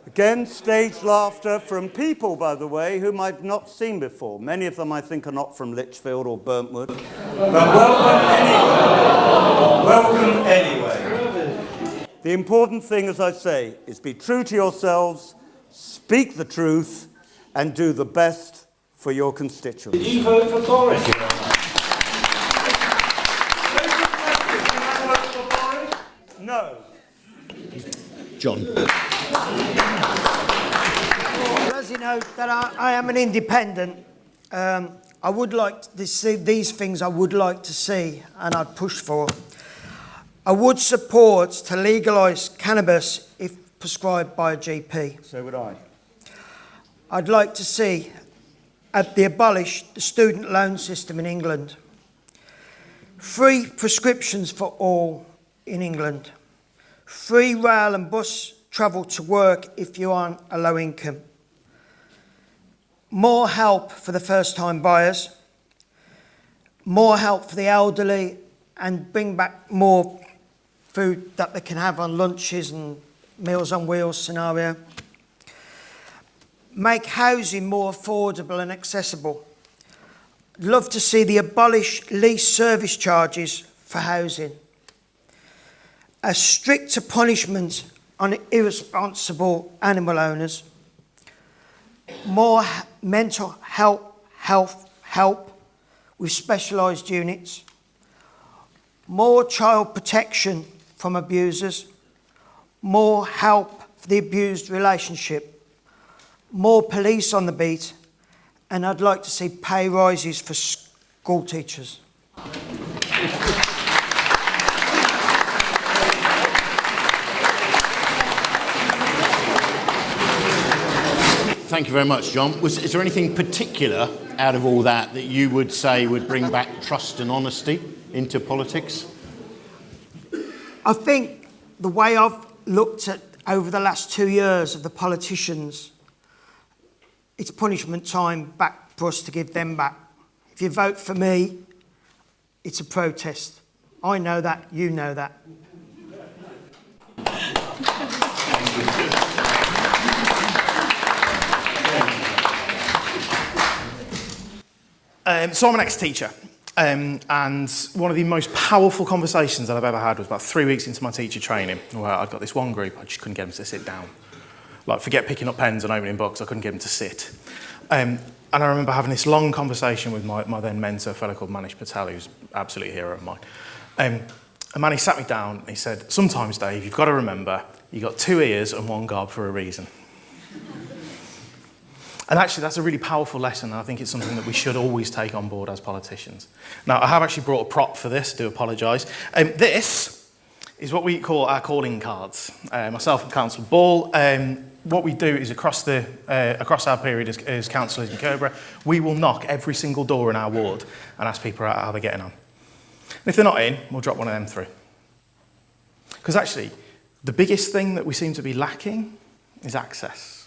Again, stage laughter from people, by the way, whom I've not seen before. Many of them, I think, are not from Lichfield or Burntwood. But welcome anyway. The important thing, as I say, is be true to yourselves, speak the truth, and do the best for your constituents. Did you vote for Boris? No. John. Well, as you know, that I am an independent. I would like to see these things. I would like to see, and I'd push for. I would support to legalise cannabis if prescribed by a GP. So would I. I'd like to see abolish the student loan system in England. Free prescriptions for all in England. Free rail and bus travel to work if you aren't a low income. More help for the first-time buyers. More help for the elderly, and bring back more food that they can have on lunches and Meals on Wheels scenario. Make housing more affordable and accessible. Love to see the abolish lease service charges for housing. A stricter punishment on irresponsible animal owners. More mental health help with specialised units. More child protection from abusers. More help for the abused relationship. More police on the beat. And I'd like to see pay rises for school teachers. Thank you very much, John. Is there anything particular out of all that that you would say would bring back trust and honesty into politics? I think the way I've looked at over the last 2 years of the politicians, it's punishment time back for us to give them back. If you vote for me, it's a protest. I know that, you know that. So I'm an ex-teacher, and one of the most powerful conversations that I've ever had was about 3 weeks into my teacher training, where I'd got this one group, I just couldn't get them to sit down. Like, forget picking up pens and opening books, I couldn't get them to sit. And I remember having this long conversation with my then mentor, a fellow called Manish Patel, who's absolutely a hero of mine. And Manny sat me down and he said, sometimes, Dave, you've got to remember, you've got 2 ears and 1 gob for a reason. And actually, that's a really powerful lesson, and I think it's something that we should always take on board as politicians. Now, I have actually brought a prop for this, do apologise. This is what we call our calling cards. Myself and Councillor Ball, what we do is across our period as councillors in Cobra, we will knock every single door in our ward and ask people how they're getting on. And if they're not in, we'll drop one of them through. Because actually, the biggest thing that we seem to be lacking is access.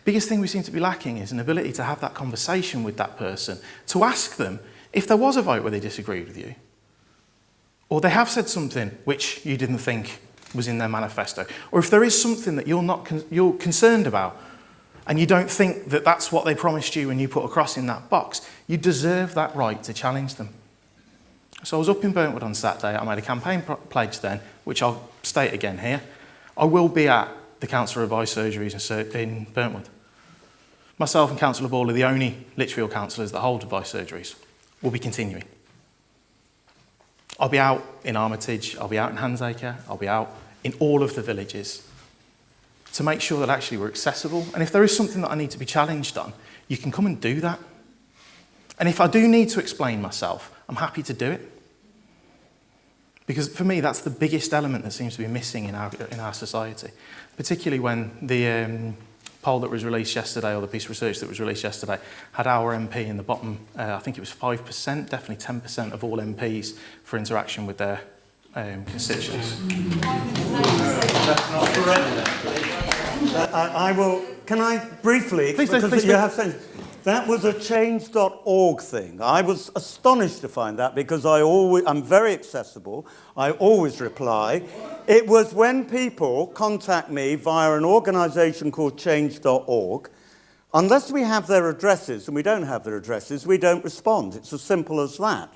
Biggest thing we seem to be lacking is an ability to have that conversation with that person, to ask them if there was a vote where they disagreed with you, or they have said something which you didn't think was in their manifesto, or if there is something that you're concerned about and you don't think that that's what they promised you when you put a cross in that box, you deserve that right to challenge them. So I was up in Burntwood on Saturday. I made a campaign pledge then, which I'll state again here. I will be at the Council of Advice Surgeries in Burntwood. Myself and Councillor Ball are the only Lichfield councillors that hold advice surgeries. We'll be continuing. I'll be out in Armitage, I'll be out in Handsacre, I'll be out in all of the villages to make sure that actually we're accessible. And if there is something that I need to be challenged on, you can come and do that. And if I do need to explain myself, I'm happy to do it. Because for me, that's the biggest element that seems to be missing in our society, particularly when the poll that was released yesterday, or the piece of research that was released yesterday, had our MP in the bottom, I think it was 5%, definitely 10% of all MPs for interaction with their constituents. That's not correct. I will, can I briefly, please, you have said, that was a change.org thing. I was astonished to find that because I'm very accessible. I always reply. It was when people contact me via an organisation called change.org, unless we have their addresses, and we don't have their addresses, we don't respond. It's as simple as that.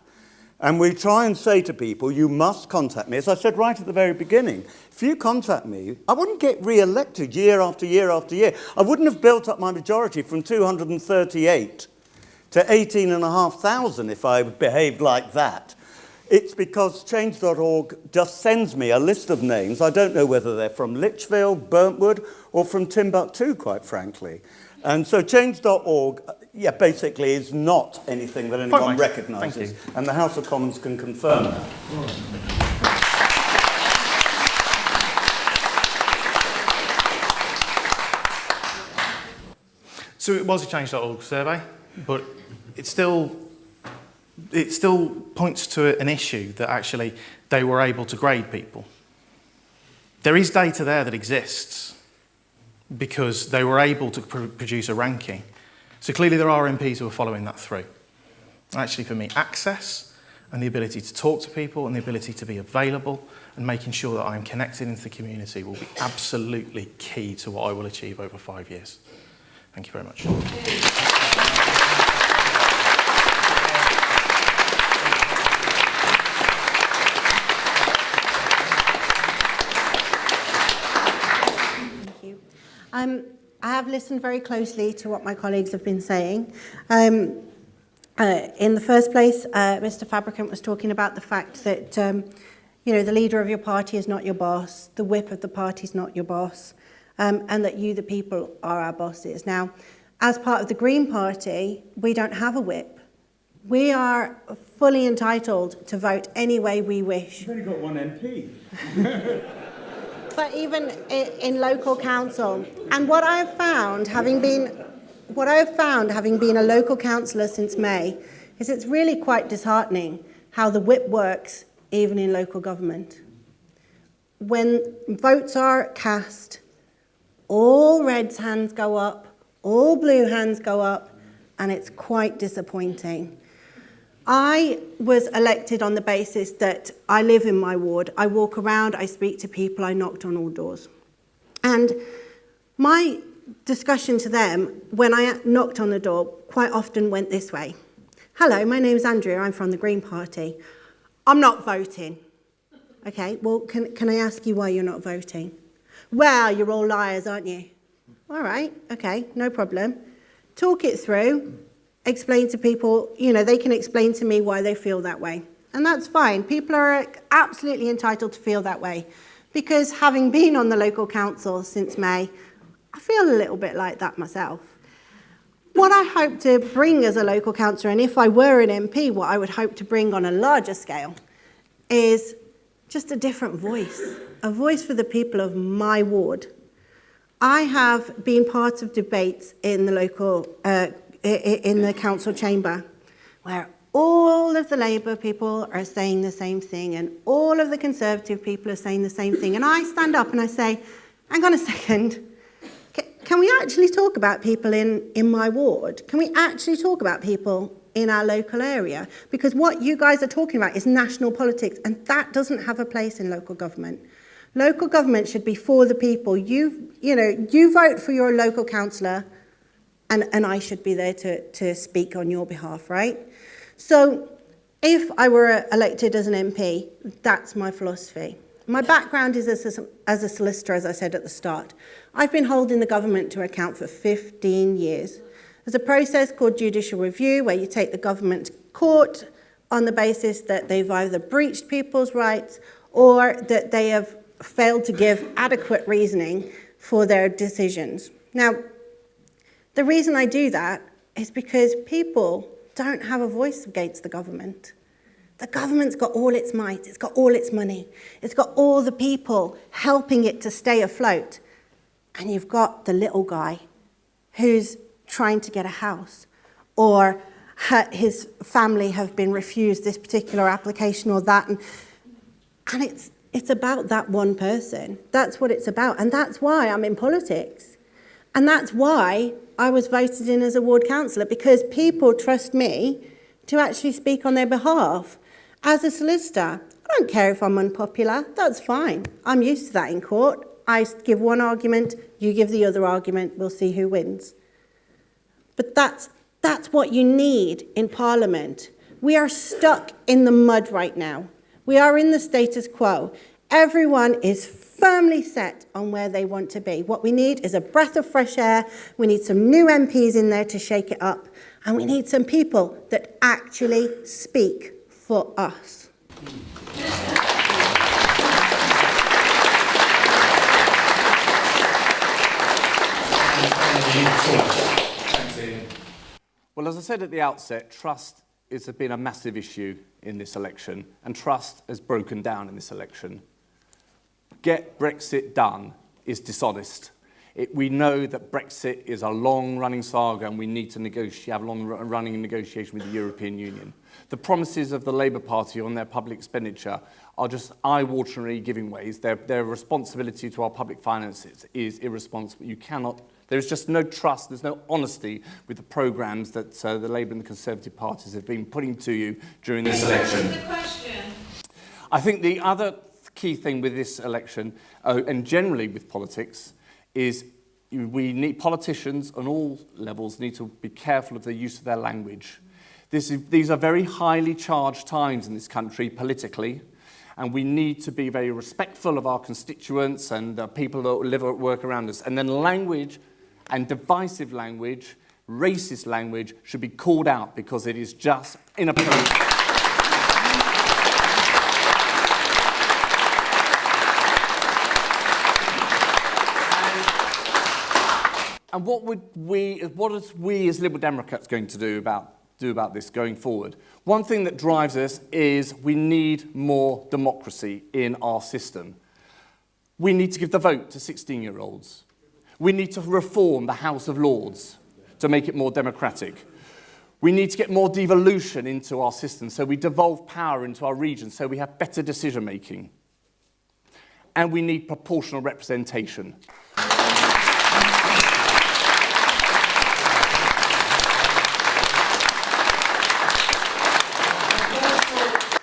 And we try and say to people, you must contact me. As I said right at the very beginning, if you contact me, I wouldn't get re-elected year after year after year. I wouldn't have built up my majority from 238 to 18,500 if I had behaved like that. It's because change.org just sends me a list of names. I don't know whether they're from Lichfield, Burntwood, or from Timbuktu, quite frankly. And so change.org, yeah, basically is not anything that anyone recognises. And the House of Commons can confirm that. So it was a change.org survey, but it still points to an issue that actually they were able to grade people. There is data there that exists because they were able to produce a ranking. So clearly there are MPs who are following that through. Actually, for me, access and the ability to talk to people and the ability to be available and making sure that I'm connected into the community will be absolutely key to what I will achieve over 5 years. Thank you very much. I have listened very closely to what my colleagues have been saying. In the first place, Mr. Fabricant was talking about the fact that the leader of your party is not your boss, the whip of the party is not your boss, and that you, the people, are our bosses. Now, as part of the Green Party, we don't have a whip. We are fully entitled to vote any way we wish. You've only got one MP. But even in local council, and what I've found, having been a local councillor since May, is it's really quite disheartening how the whip works even in local government. When votes are cast, all Red's hands go up, all blue hands go up, and it's quite disappointing. I was elected on the basis that I live in my ward, I walk around, I speak to people, I knocked on all doors. And my discussion to them, when I knocked on the door, quite often went this way. Hello, my name's Andrea, I'm from the Green Party. I'm not voting. Okay, well, can I ask you why you're not voting? Well, you're all liars, aren't you? All right, okay, no problem. Talk it through. Explain to people, they can explain to me why they feel that way. And that's fine. People are absolutely entitled to feel that way. Because having been on the local council since May, I feel a little bit like that myself. What I hope to bring as a local councillor, and if I were an MP, what I would hope to bring on a larger scale, is just a different voice. A voice for the people of my ward. I have been part of debates in the local in the council chamber, where all of the Labour people are saying the same thing and all of the Conservative people are saying the same thing. And I stand up and I say, hang on a second, can we actually talk about people in my ward? Can we actually talk about people in our local area? Because what you guys are talking about is national politics, and that doesn't have a place in local government. Local government should be for the people. You vote for your local councillor, and I should be there to speak on your behalf, right? So if I were elected as an MP, that's my philosophy. My background is as a solicitor, as I said at the start. I've been holding the government to account for 15 years. There's a process called judicial review where you take the government to court on the basis that they've either breached people's rights or that they have failed to give adequate reasoning for their decisions. Now, the reason I do that is because people don't have a voice against the government. The government's got all its might, it's got all its money, it's got all the people helping it to stay afloat. And you've got the little guy who's trying to get a house, or his family have been refused this particular application or that. And it's about that one person. That's what it's about. And that's why I'm in politics. And that's why I was voted in as a ward councillor, because people trust me to actually speak on their behalf. As a solicitor, I don't care if I'm unpopular. That's fine. I'm used to that in court. I give one argument, you give the other argument, we'll see who wins. But that's what you need in Parliament. We are stuck in the mud right now. We are in the status quo. Everyone is firmly set on where they want to be. What we need is a breath of fresh air. We need some new MPs in there to shake it up. And we need some people that actually speak for us. Well, as I said at the outset, trust has been a massive issue in this election, and trust has broken down in this election. Get Brexit done is dishonest. We know that Brexit is a long-running saga, and we need to have long-running negotiation with the European Union. The promises of the Labour Party on their public expenditure are just eye-wateringly giving ways. Their responsibility to our public finances is irresponsible. There's just no trust, there's no honesty with the programmes that the Labour and the Conservative parties have been putting to you during this election. I think the other key thing with this election, and generally with politics, is politicians on all levels need to be careful of the use of their language. These are very highly charged times in this country politically, and we need to be very respectful of our constituents and people that live or work around us. And then language and divisive language, racist language, should be called out because it is just inappropriate. And what are we as Liberal Democrats going to do about this going forward? One thing that drives us is we need more democracy in our system. We need to give the vote to 16-year-olds. We need to reform the House of Lords to make it more democratic. We need to get more devolution into our system, so we devolve power into our regions, so we have better decision-making. And we need proportional representation.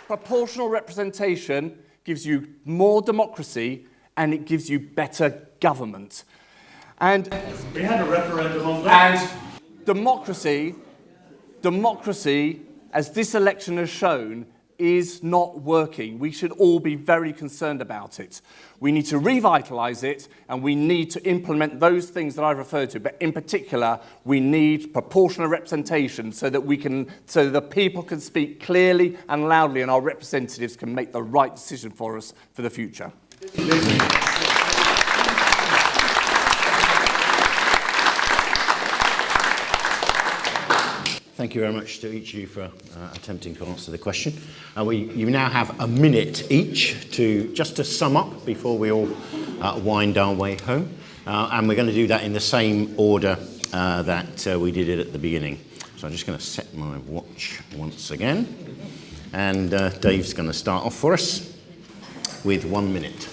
Proportional representation gives you more democracy and it gives you better government. And we had a referendum on that. And democracy, as this election has shown, is not working. We should all be very concerned about it. We need to revitalise it, and we need to implement those things that I've referred to. But in particular, we need proportional representation so that the people can speak clearly and loudly, and our representatives can make the right decision for us for the future. Thank you very much to each of you for attempting to answer the question. You now have a minute each just to sum up before we all wind our way home. And we're going to do that in the same order that we did it at the beginning. So I'm just going to set my watch once again. And Dave's going to start off for us with 1 minute.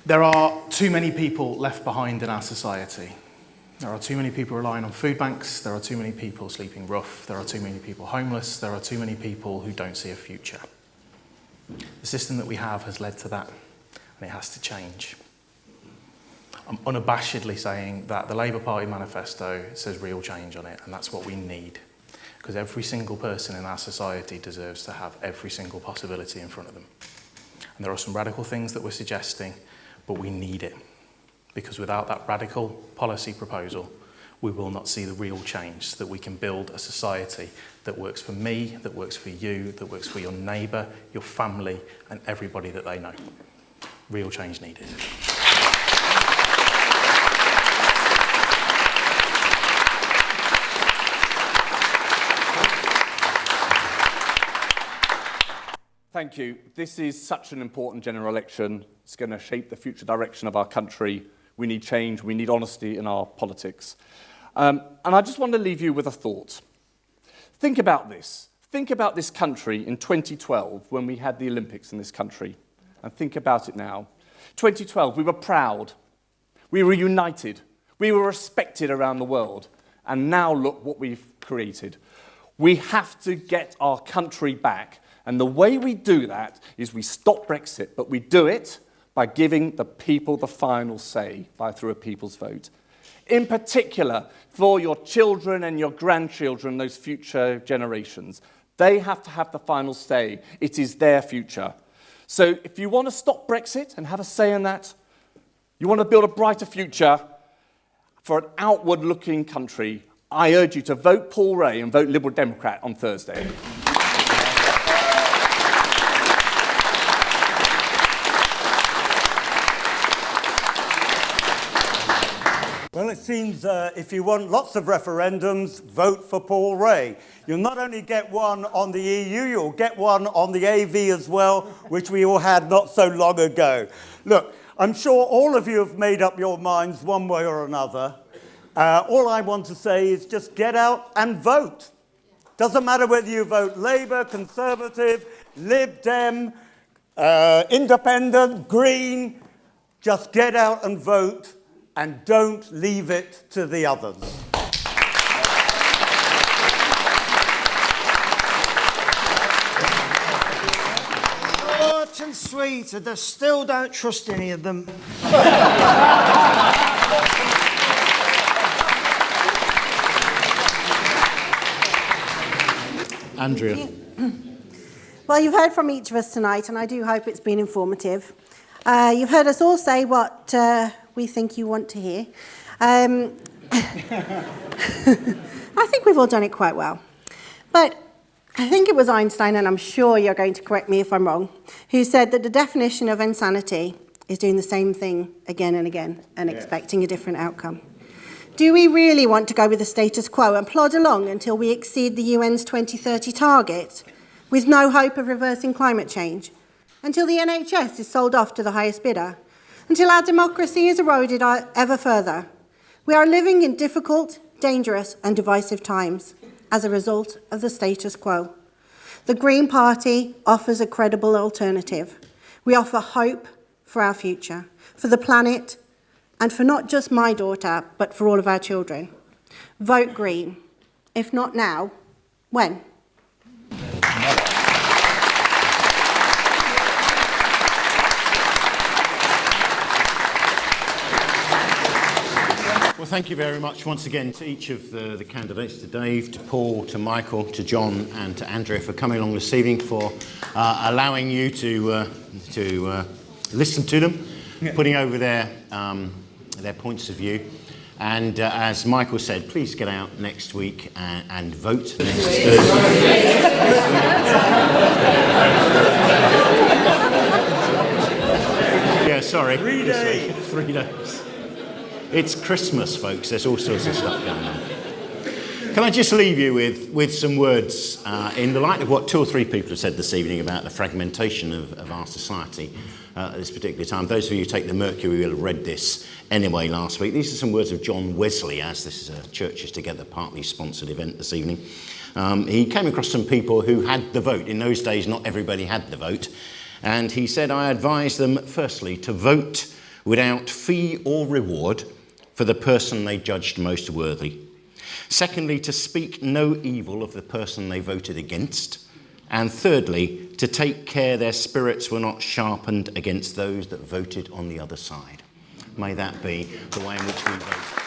There are too many people left behind in our society. There are too many people relying on food banks, there are too many people sleeping rough, there are too many people homeless, there are too many people who don't see a future. The system that we have has led to that, and it has to change. I'm unabashedly saying that the Labour Party manifesto says real change on it, and that's what we need. Because every single person in our society deserves to have every single possibility in front of them. And there are some radical things that we're suggesting, but we need it. Because without that radical policy proposal, we will not see the real change, so that we can build a society that works for me, that works for you, that works for your neighbour, your family, and everybody that they know. Real change needed. Thank you. This is such an important general election. It's going to shape the future direction of our country. We need change. We need honesty in our politics. And I just want to leave you with a thought. Think about this. Think about this country in 2012 when we had the Olympics in this country. And think about it now. 2012, we were proud. We were united. We were respected around the world. And now look what we've created. We have to get our country back. And the way we do that is we stop Brexit, but we do it by giving the people the final say through a people's vote. In particular, for your children and your grandchildren, those future generations, they have to have the final say. It is their future. So if you want to stop Brexit and have a say in that, you want to build a brighter future for an outward-looking country, I urge you to vote Paul Ray and vote Liberal Democrat on Thursday. Well, it seems if you want lots of referendums, vote for Paul Ray. You'll not only get one on the EU, you'll get one on the AV as well, which we all had not so long ago. Look, I'm sure all of you have made up your minds one way or another. All I want to say is just get out and vote. Doesn't matter whether you vote Labour, Conservative, Lib-Dem, Independent, Green, just get out and vote. And don't leave it to the others. Short and sweet, and I still don't trust any of them. Andrea. Well, you've heard from each of us tonight, and I do hope it's been informative. You've heard us all say what we think you want to hear. I think we've all done it quite well. But I think it was Einstein, and I'm sure you're going to correct me if I'm wrong, who said that the definition of insanity is doing the same thing again and again and expecting a different outcome. Do we really want to go with the status quo and plod along until we exceed the UN's 2030 target with no hope of reversing climate change? Until the NHS is sold off to the highest bidder? Until our democracy is eroded ever further? We are living in difficult, dangerous and divisive times as a result of the status quo. The Green Party offers a credible alternative. We offer hope for our future, for the planet, and for not just my daughter, but for all of our children. Vote Green. If not now, when? Well, thank you very much once again to each of the candidates, to Dave, to Paul, to Michael, to John and to Andrea for coming along this evening, for allowing you to listen to them, putting over their points of view. And as Michael said, please get out next week and vote next Thursday. Yeah, sorry. 3 days. 3 days. It's Christmas, folks. There's all sorts of stuff going on. Can I just leave you with some words in the light of what 2 or 3 people have said this evening about the fragmentation of our society at this particular time. Those of you who take the Mercury will have read this anyway last week. These are some words of John Wesley, as this is a Churches Together partly sponsored event this evening. He came across some people who had the vote. In those days, not everybody had the vote. And he said, I advise them, firstly, to vote without fee or reward for the person they judged most worthy. Secondly, to speak no evil of the person they voted against. And thirdly, to take care their spirits were not sharpened against those that voted on the other side. May that be the way in which we vote.